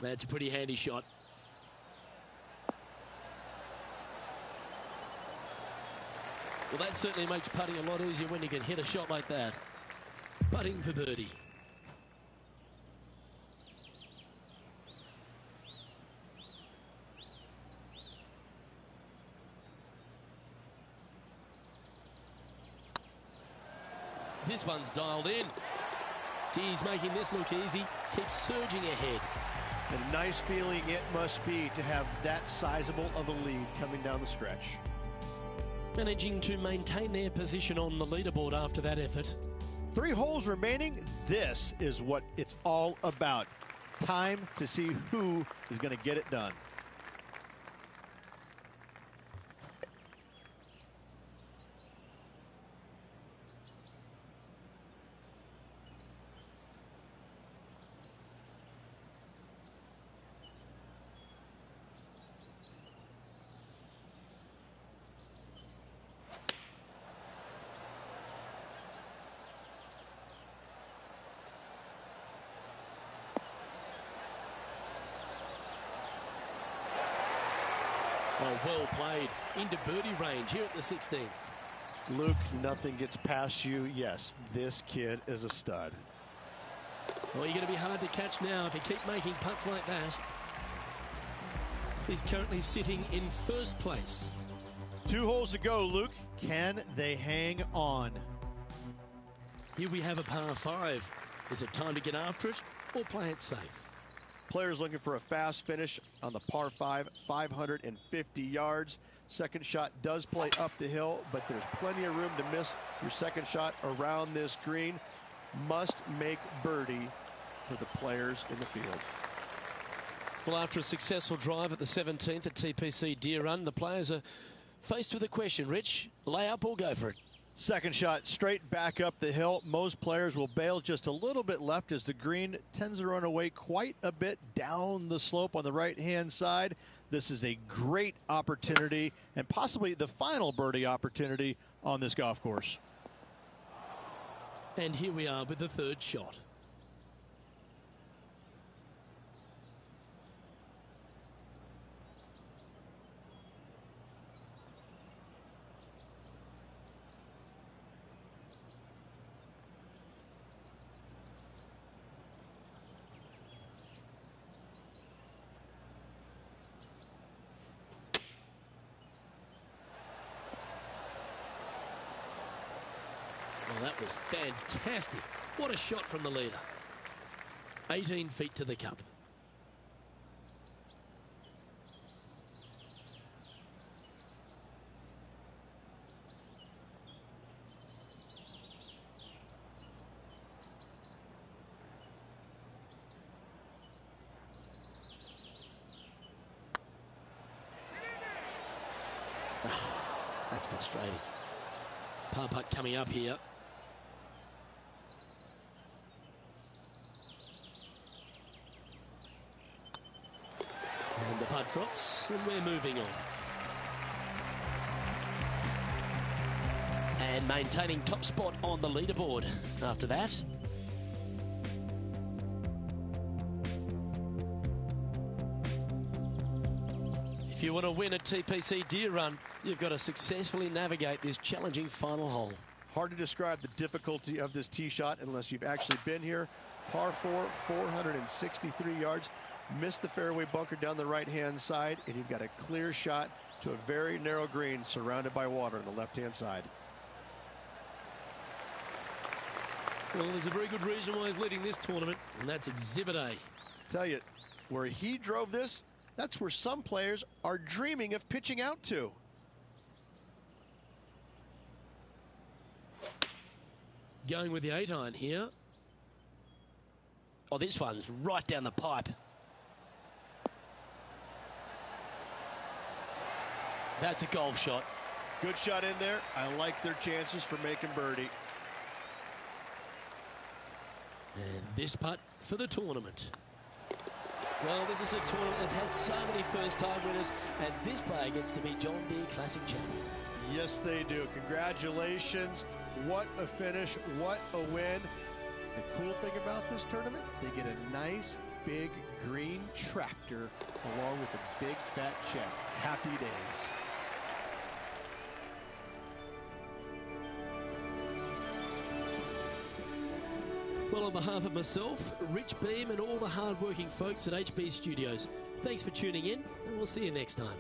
That's a pretty handy shot. Well, that certainly makes putting a lot easier when you can hit a shot like that. Putting for birdie. This one's dialed in. He's making this look easy. Keeps surging ahead. A nice feeling it must be to have that sizable of a lead coming down the stretch. Managing to maintain their position on the leaderboard after that effort. 3 holes remaining. This is what it's all about. Time to see who is going to get it done. Oh, well played. Into birdie range here at the 16th. Luke, nothing gets past you. Yes, this kid is a stud. Well, you're going to be hard to catch now if you keep making putts like that. He's currently sitting in first place. 2 holes to go, Luke. Can they hang on? Here we have a par 5. Is it time to get after it or play it safe? Players looking for a fast finish on the par 5, 550 yards. Second shot does play up the hill, but there's plenty of room to miss your second shot around this green. Must make birdie for the players in the field. Well, after a successful drive at the 17th at TPC Deer Run, the players are faced with a question. Rich, lay up or go for it? Second shot straight back up the hill. Most players will bail just a little bit left as the green tends to run away quite a bit down the slope on the right-hand side. This is a great opportunity and possibly the final birdie opportunity on this golf course. And here we are with the third shot. Well, that was fantastic. What a shot from the leader. 18 feet to the cup. That's frustrating. Par putt coming up here. And the putt drops, and we're moving on. And maintaining top spot on the leaderboard after that. If you want to win at TPC Deer Run, you've got to successfully navigate this challenging final hole. Hard to describe the difficulty of this tee shot unless you've actually been here. Par 4, 463 yards. Missed the fairway bunker down the right-hand side, and you've got a clear shot to a very narrow green surrounded by water on the left-hand side. Well, there's a very good reason why he's leading this tournament, and that's Exhibit A. Tell you, where he drove this, that's where some players are dreaming of pitching out to. Going with the 8-iron here. Oh, this one's right down the pipe. That's a golf shot. Good shot in there. I like their chances for making birdie. And this putt for the tournament. Well, this is a tournament that's had so many first-time winners, and this player gets to be John Deere Classic champion. Yes, they do. Congratulations. What a finish. What a win. The cool thing about this tournament, they get a nice, big green tractor along with a big, fat check. Happy days. Well, on behalf of myself, Rich Beam, and all the hard-working folks at HB Studios, thanks for tuning in, and we'll see you next time.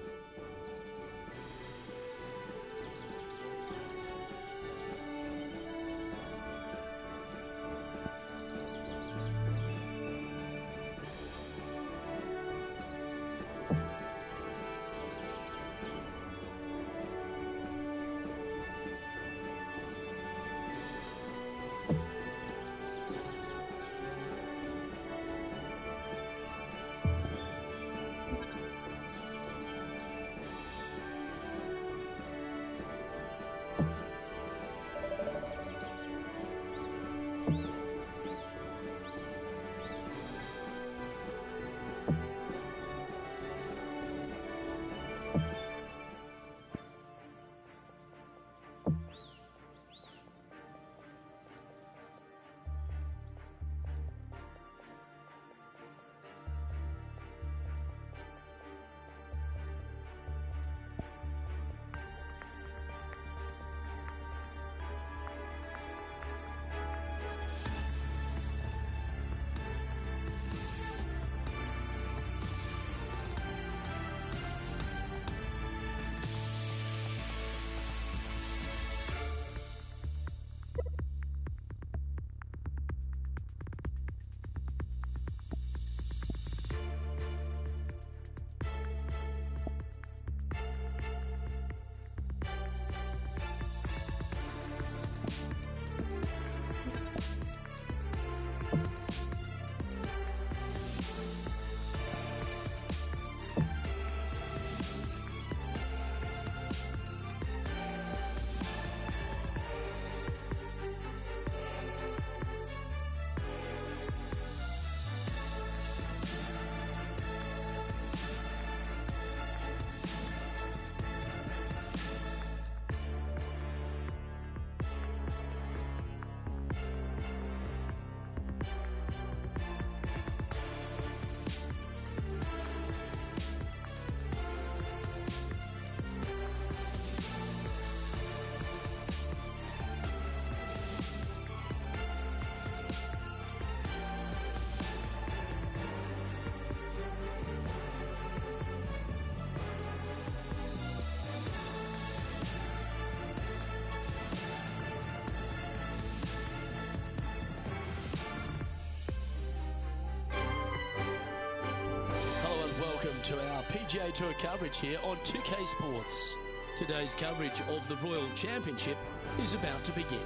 Pro Tour coverage here on 2K Sports. Today's coverage of the Royal Championship is about to begin.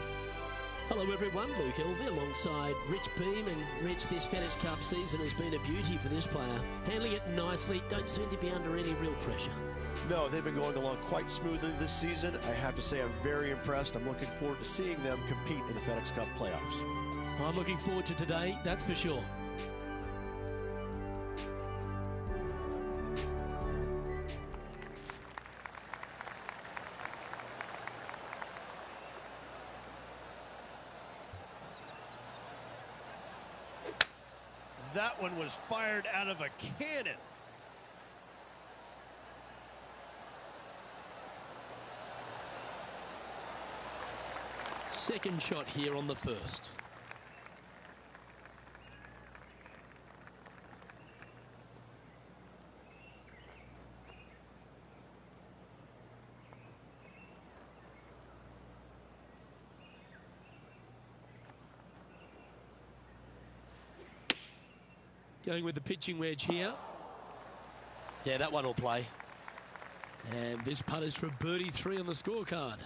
Hello everyone, Luke Elvey alongside Rich Beam, and Rich, this FedEx Cup season has been a beauty for this player. Handling it nicely, don't seem to be under any real pressure. No, they've been going along quite smoothly this season. I have to say I'm very impressed. I'm looking forward to seeing them compete in the FedEx Cup playoffs. I'm looking forward to today, that's for sure. That one was fired out of a cannon. Second shot here on the first. Going with the pitching wedge here. Yeah, that one will play. And this putt is for birdie 3 on the scorecard.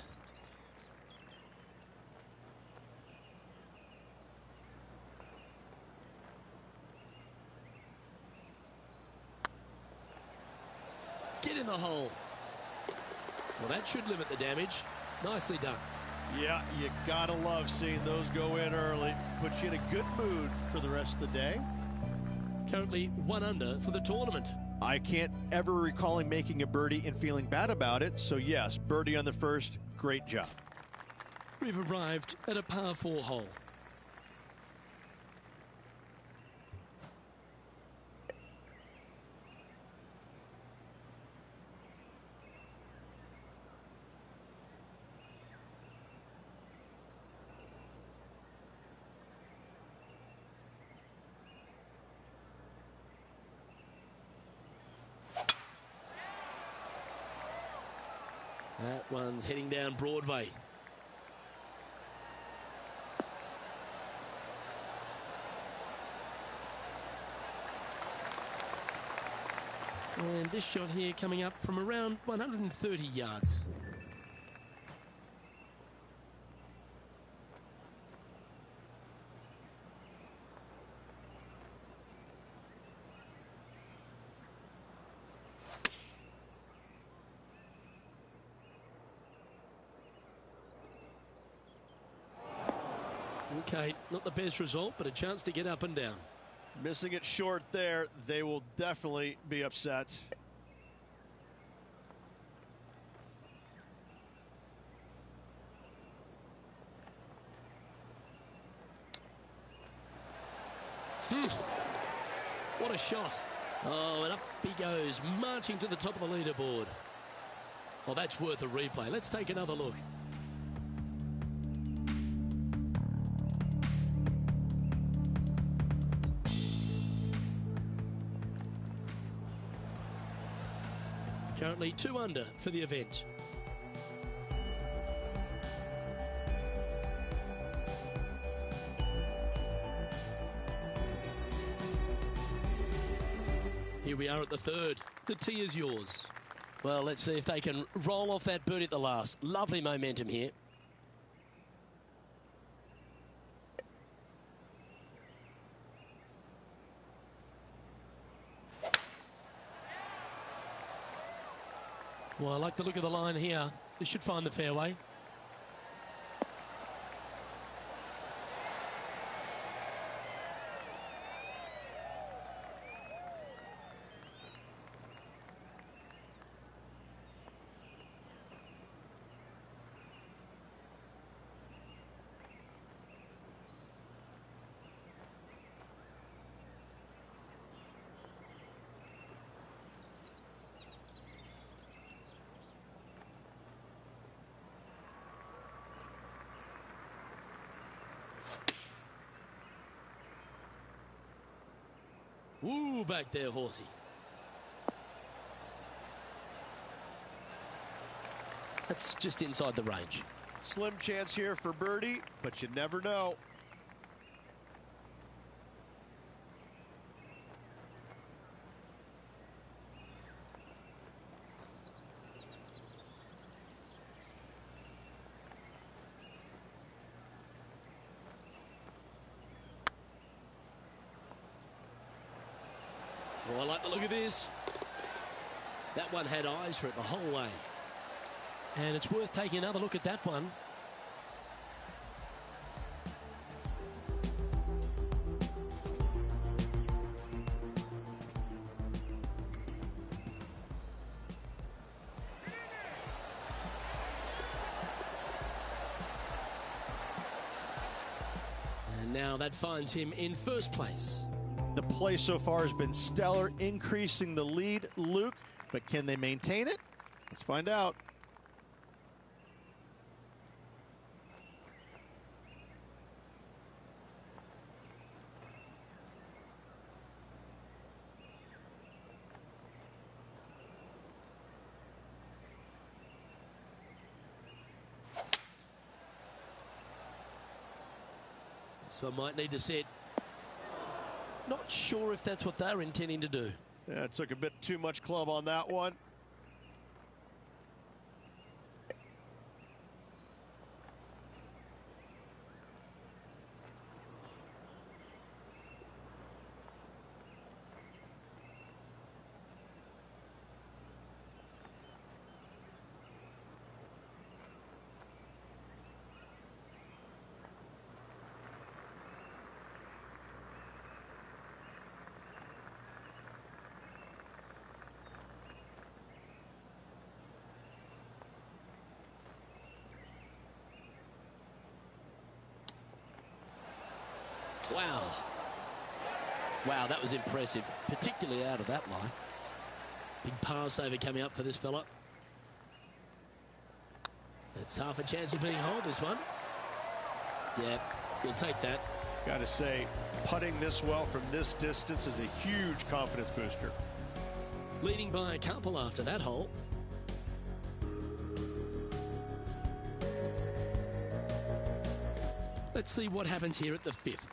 Get in the hole. Well, that should limit the damage. Nicely done. Yeah, you gotta love seeing those go in early. Puts you in a good mood for the rest of the day. Currently 1 under for the tournament. I can't ever recall him making a birdie and feeling bad about it. So yes, birdie on the first, great job. We've arrived at a par 4 hole. That one's heading down Broadway. And this shot here coming up from around 130 yards. Okay, not the best result, but a chance to get up and down. Missing it short there, they will definitely be upset. What a shot. Oh, and up he goes, marching to the top of the leaderboard. Well, that's worth a replay. Let's take another look. Currently 2 under for the event. Here we are at the third. The tee is yours. Well, let's see if they can roll off that birdie at the last. Lovely momentum here. Well, I like the look of the line here. This should find the fairway. Woo, back there, horsey. That's just inside the range. Slim chance here for birdie, but you never know. Oh, I like the look of this. That one had eyes for it the whole way. And it's worth taking another look at that one. And now that finds him in first place. The play so far has been stellar, increasing the lead, Luke, but can they maintain it? Let's find out. So I might need to set. Not sure if that's what they're intending to do. Yeah, it took a bit too much club on that one. Wow. Wow, that was impressive, particularly out of that line. Big pass over coming up for this fella. It's half a chance of being holed, this one. Yeah, you'll take that. Got to say, putting this well from this distance is a huge confidence booster. Leading by a couple after that hole. Let's see what happens here at the fifth.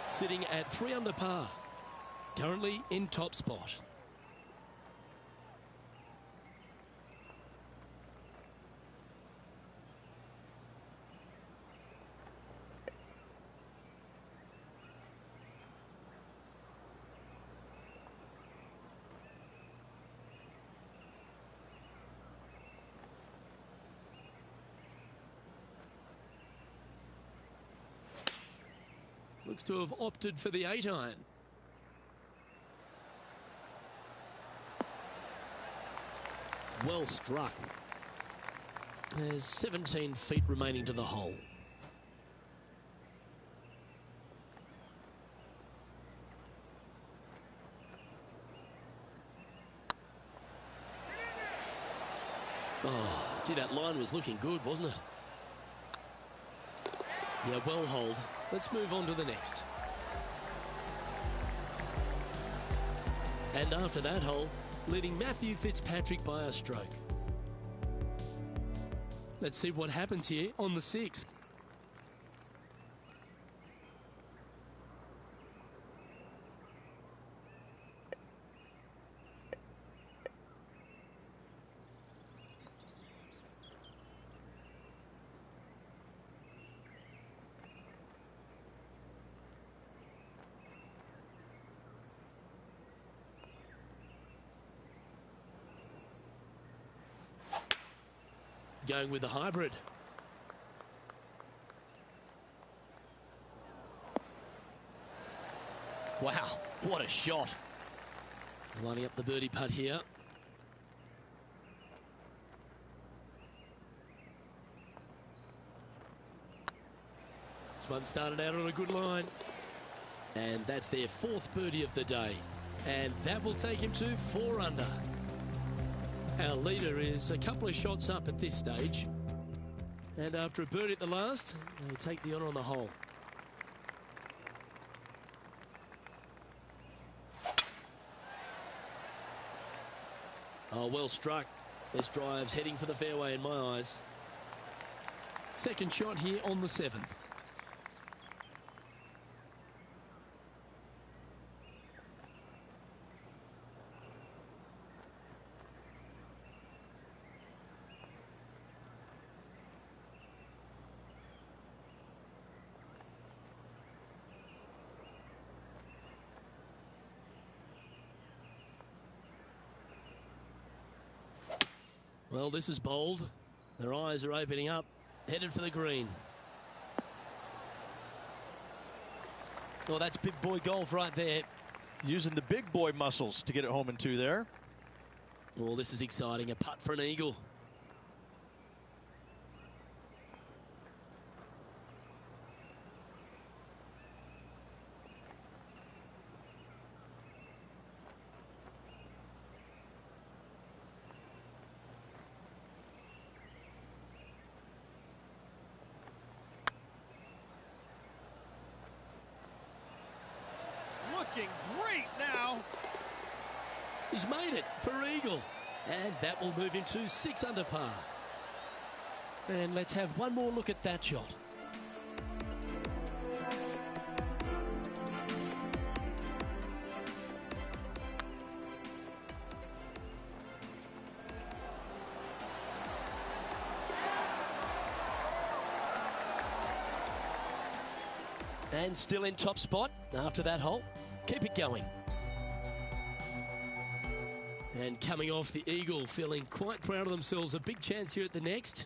Sitting at 3 under par, currently in top spot. Looks to have opted for the 8-iron. Well struck. There's 17 feet remaining to the hole. Oh, gee, that line was looking good, wasn't it? Yeah, well holed. Let's move on to the next. And after that hole, leading Matthew Fitzpatrick by a stroke. Let's see what happens here on the 6th. Going with the hybrid. Wow, what a shot. Lining up the birdie putt here. This one started out on a good line. And that's their 4th birdie of the day. And that will take him to 4 under. Our leader is a couple of shots up at this stage. And after a birdie at the last, they take the honour on the hole. Oh, well struck. This drive's heading for the fairway in my eyes. Second shot here on the 7th. Well, this is bold. Their eyes are opening up, headed for the green. Well, that's big boy golf right there. Using the big boy muscles to get it home in 2 there. Oh, this is exciting. A putt for an eagle. Looking great now. He's made it for eagle. And that will move him to 6 under par. And let's have one more look at that shot. And still in top spot after that hole. Keep it going. And coming off the eagle, feeling quite proud of themselves. A big chance here at the next.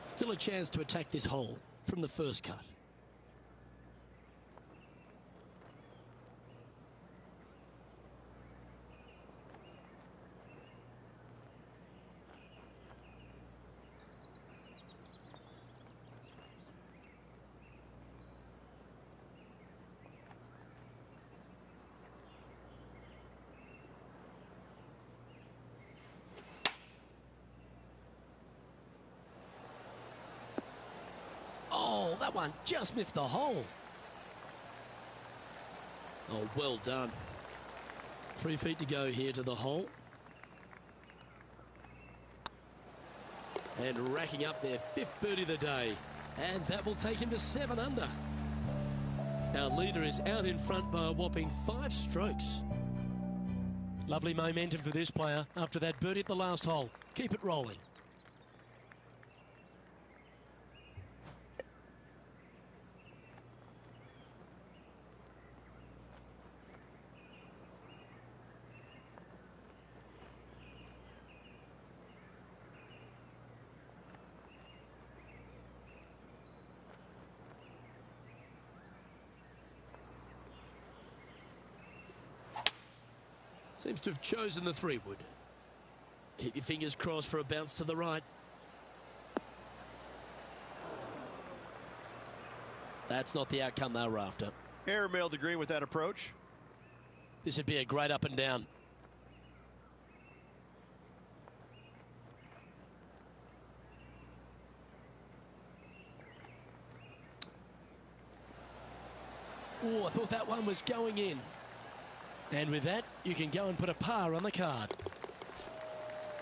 Still a chance to attack this hole from the first cut. Oh, that one just missed the hole. Oh, well done. 3 feet to go here to the hole. And racking up their 5th birdie of the day. And that will take him to 7 under. Our leader is out in front by a whopping 5 strokes. Lovely momentum for this player after that birdie at the last hole. Keep it rolling. Seems to have chosen the 3-wood. Keep your fingers crossed for a bounce to the right. That's not the outcome they were after. Airmailed the green with that approach. This would be a great up and down. Oh, I thought that one was going in. And with that, you can go and put a par on the card.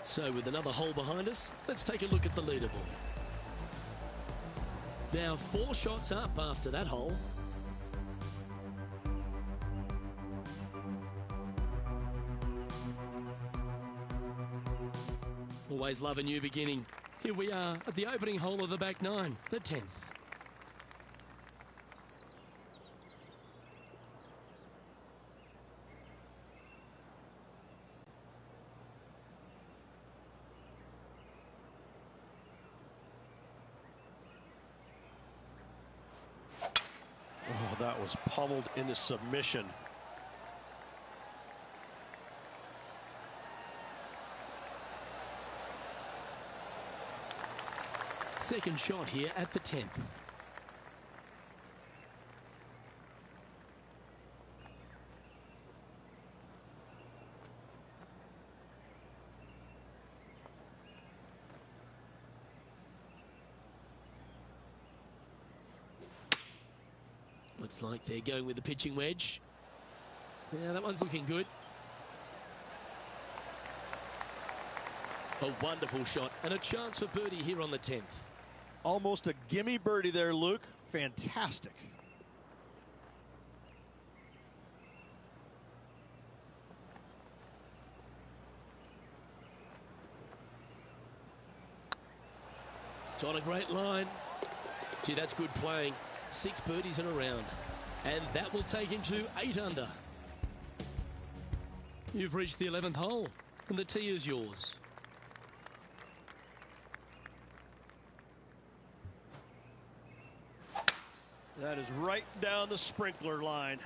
So with another hole behind us, let's take a look at the leaderboard. Now 4 shots up after that hole. Always love a new beginning. Here we are at the opening hole of the back 9, the 10th. Oh, that was pummeled into submission. Second shot here at the 10th. Looks like they're going with the pitching wedge. Yeah, that one's looking good. A wonderful shot and a chance for birdie here on the 10th. Almost a gimme birdie there, Luke. Fantastic. It's on a great line. Gee, that's good playing. 6 birdies in a round. And that will take him to 8 under. You've reached the 11th hole, and the tee is yours. That is right down the sprinkler line.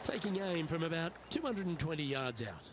Taking aim from about 220 yards out.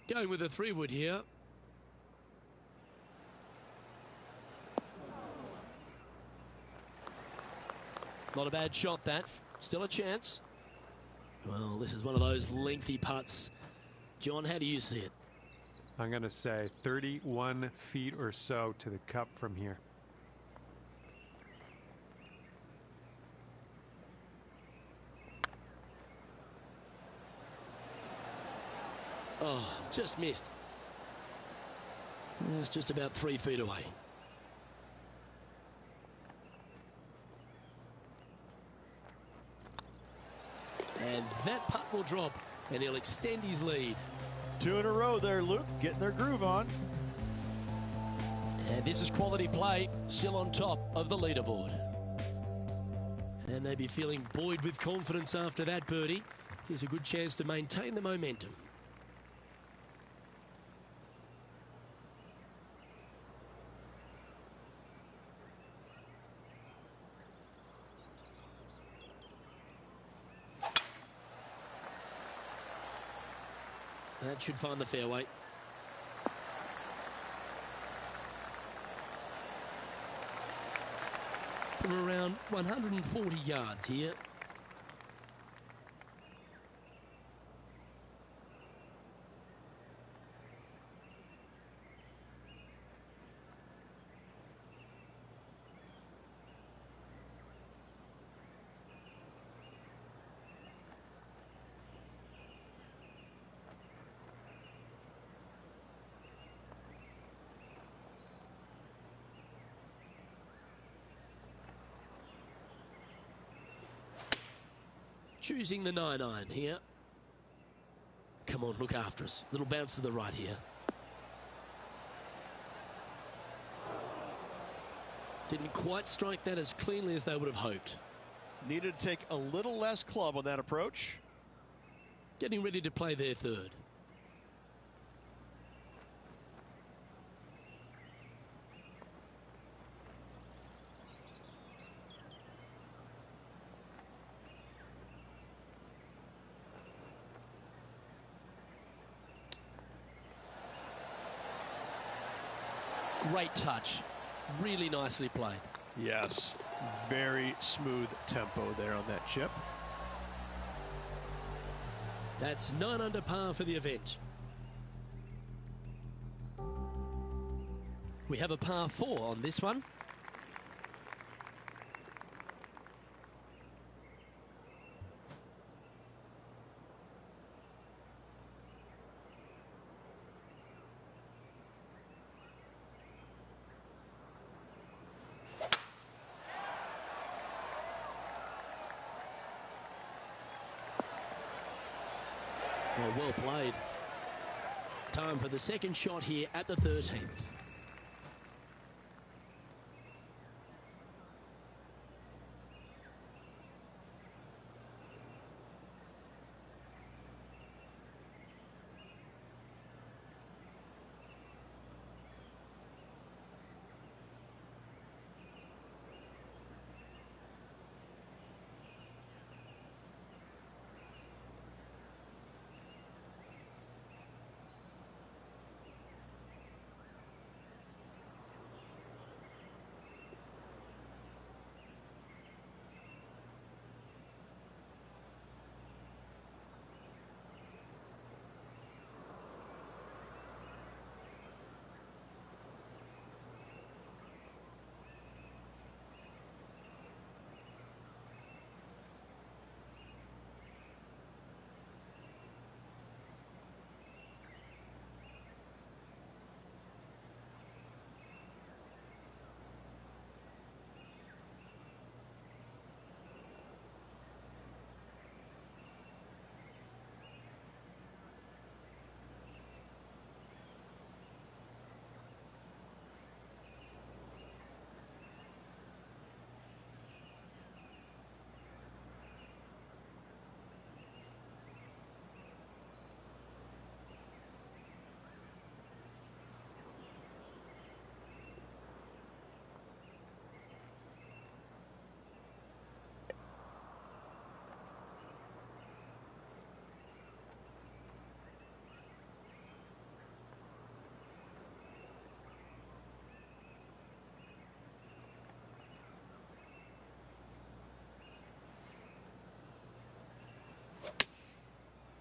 Going with a 3-wood here. Not a bad shot, that. Still a chance. Well, this is one of those lengthy putts. John, how do you see it? I'm going to say 31 feet or so to the cup from here. Oh, just missed. It's just about 3 feet away. And that putt will drop, and he'll extend his lead. 2 in a row there, Luke. Getting their groove on. And this is quality play, still on top of the leaderboard. And they'll be feeling buoyed with confidence after that birdie. Here's a good chance to maintain the momentum. That should find the fairway. From around 140 yards here. Choosing the 9-iron here. Come on, look after us. Little bounce to the right here. Didn't quite strike that as cleanly as they would have hoped. Needed to take a little less club on that approach. Getting ready to play their third. Great touch. Really nicely played. Yes, very smooth tempo there on that chip. That's 9 under par for the event. We have a par 4 on this one. Oh, well played. Time for the second shot here at the 13th.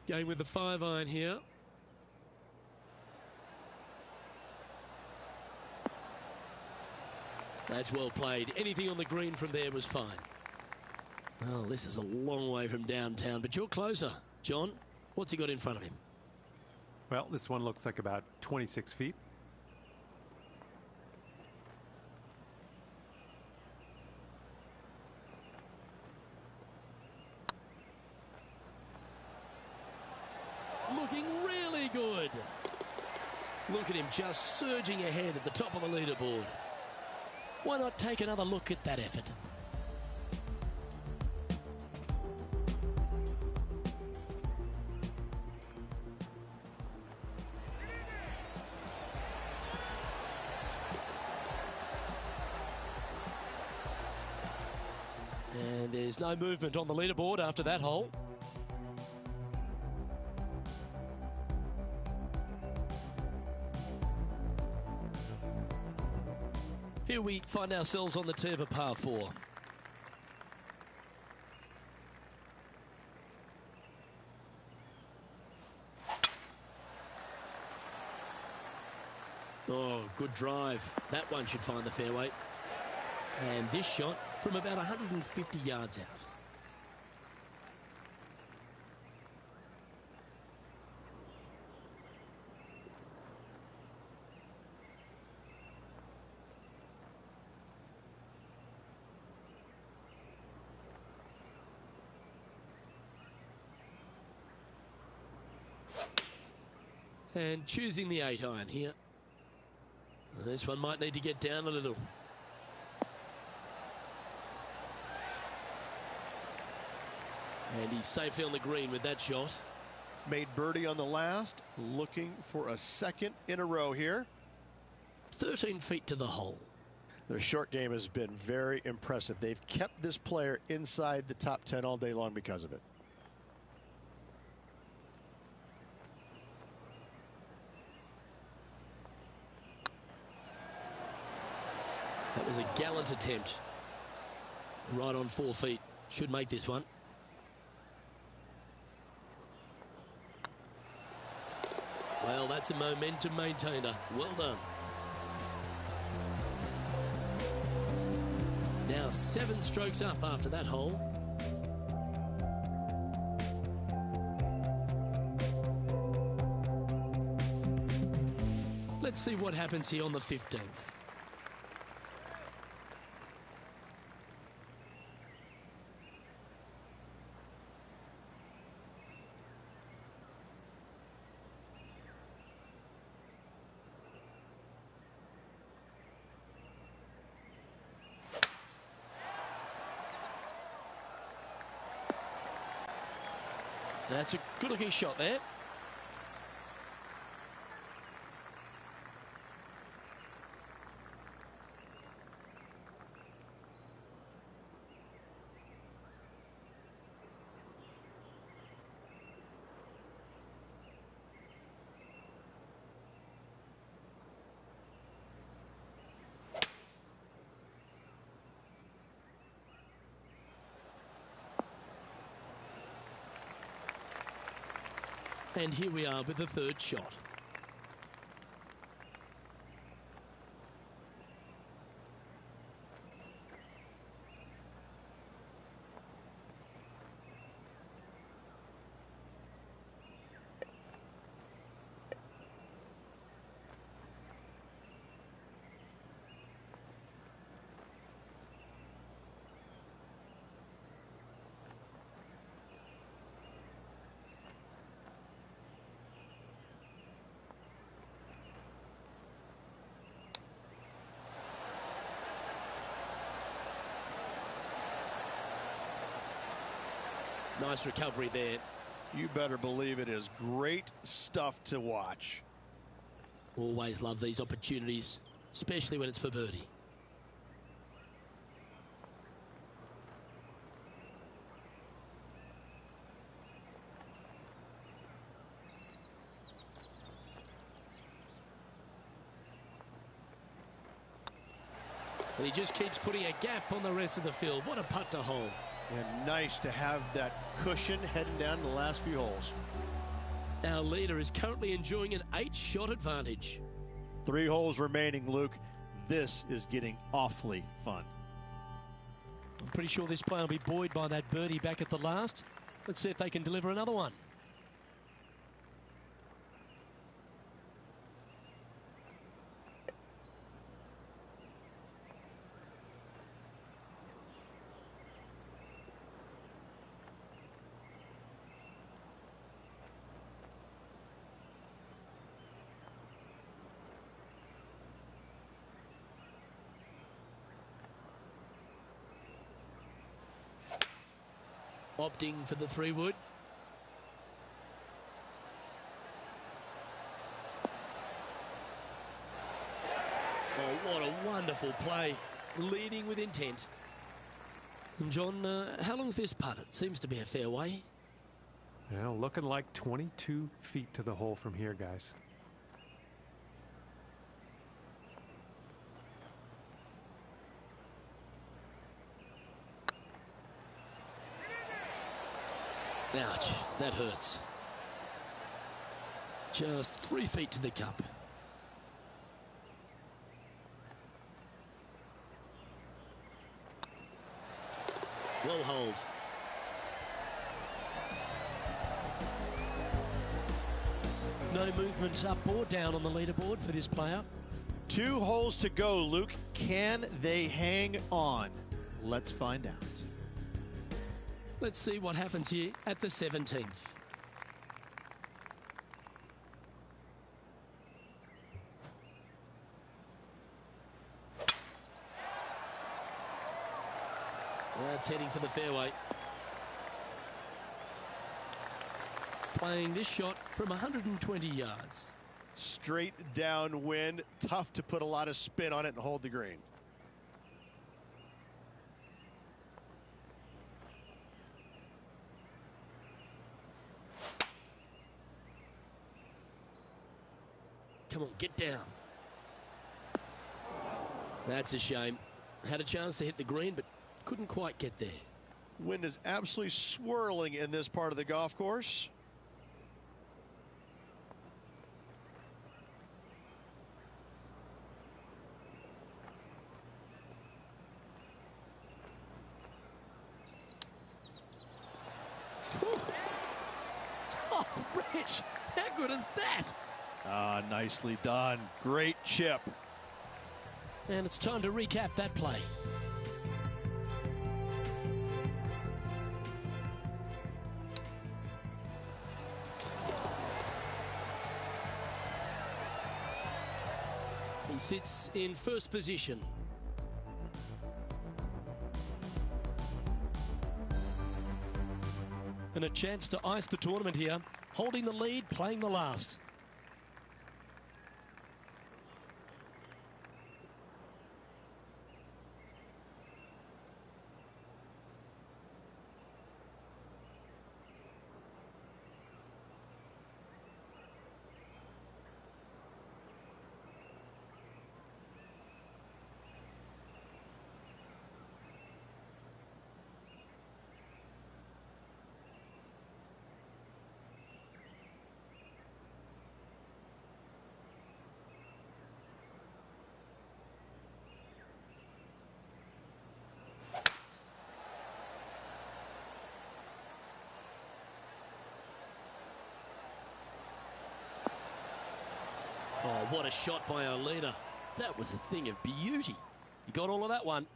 Going with the 5-iron here. That's well played. Anything on the green from there was fine. Well, this is a long way from downtown, but you're closer. John, what's he got in front of him? Well, this one looks like about 26 feet. Looking really good. Look at him just surging ahead at the top of the leaderboard. Why not take another look at that effort? And there's no movement on the leaderboard after that hole. Here we find ourselves on the tee of a par 4. Oh, good drive. That one should find the fairway. And this shot from about 150 yards out. And choosing the 8-iron here. This one might need to get down a little. And he's safely on the green with that shot. Made birdie on the last, looking for a second in a row here. 13 feet to the hole. Their short game has been very impressive. They've kept this player inside the top 10 all day long because of it. That was a gallant attempt. Right on 4 feet. Should make this one. Well, that's a momentum maintainer. Well done. Now 7 strokes up after that hole. Let's see what happens here on the 15th. That's a good-looking shot there. And here we are with the 3rd shot. Nice recovery there. You better believe it is great stuff to watch. Always love these opportunities, especially when it's for birdie. And he just keeps putting a gap on the rest of the field. What a putt to hole. And nice to have that cushion heading down the last few holes. Our leader is currently enjoying an 8-shot advantage. 3 holes remaining, Luke. This is getting awfully fun. I'm pretty sure this player will be buoyed by that birdie back at the last. Let's see if they can deliver another one. Opting for the 3-wood. Oh, what a wonderful play. Leading with intent. And John, how long's this putt? It seems to be a fair way. Well, looking like 22 feet to the hole from here, guys. Ouch, that hurts. Just 3 feet to the cup. Well hold. No movement up or down on the leaderboard for this player. 2 holes to go, Luke. Can they hang on? Let's find out. Let's see what happens here at the 17th. That's heading for the fairway. Playing this shot from 120 yards. Straight downwind. Tough to put a lot of spin on it and hold the green. Come on, get down. That's a shame. Had a chance to hit the green, but couldn't quite get there. Wind is absolutely swirling in this part of the golf course. Oh, Rich, how good is that? Ah, nicely done. Great chip. And it's time to recap that play. He sits in first position. And a chance to ice the tournament here, holding the lead, playing the last. Oh, what a shot by our leader. That was a thing of beauty. You got all of that one.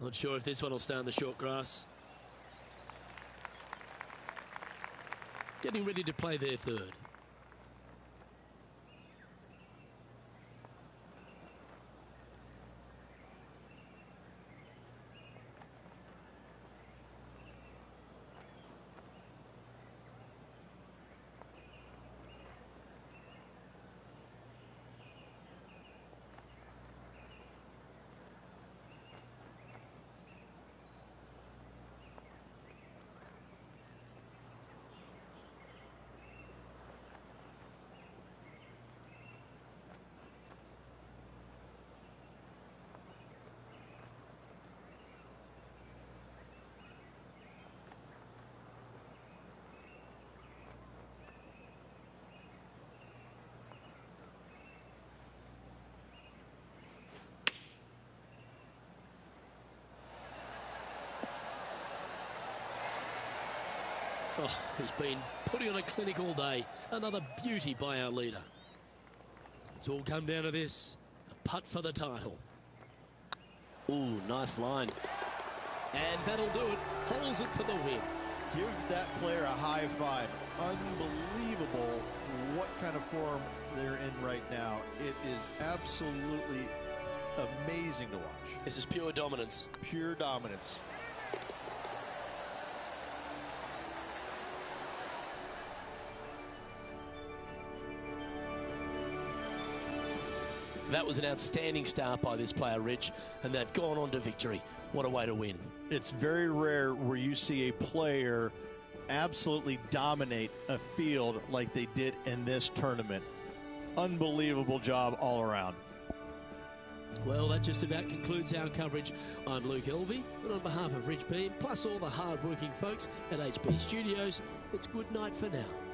Not sure if this one will stay on the short grass. Getting ready to play their third. Oh, he's been putting on a clinic all day. Another beauty by our leader. It's all come down to this. A putt for the title. Ooh, nice line. And that'll do it. Holds it for the win. Give that player a high five. Unbelievable what kind of form they're in right now. It is absolutely amazing to watch. This is pure dominance. Pure dominance. That was an outstanding start by this player, Rich, and they've gone on to victory. What a way to win. It's very rare where you see a player absolutely dominate a field like they did in this tournament. Unbelievable job all around. Well, that just about concludes our coverage. I'm Luke Elvey, and on behalf of Rich Beam, plus all the hard-working folks at HB Studios, it's good night for now.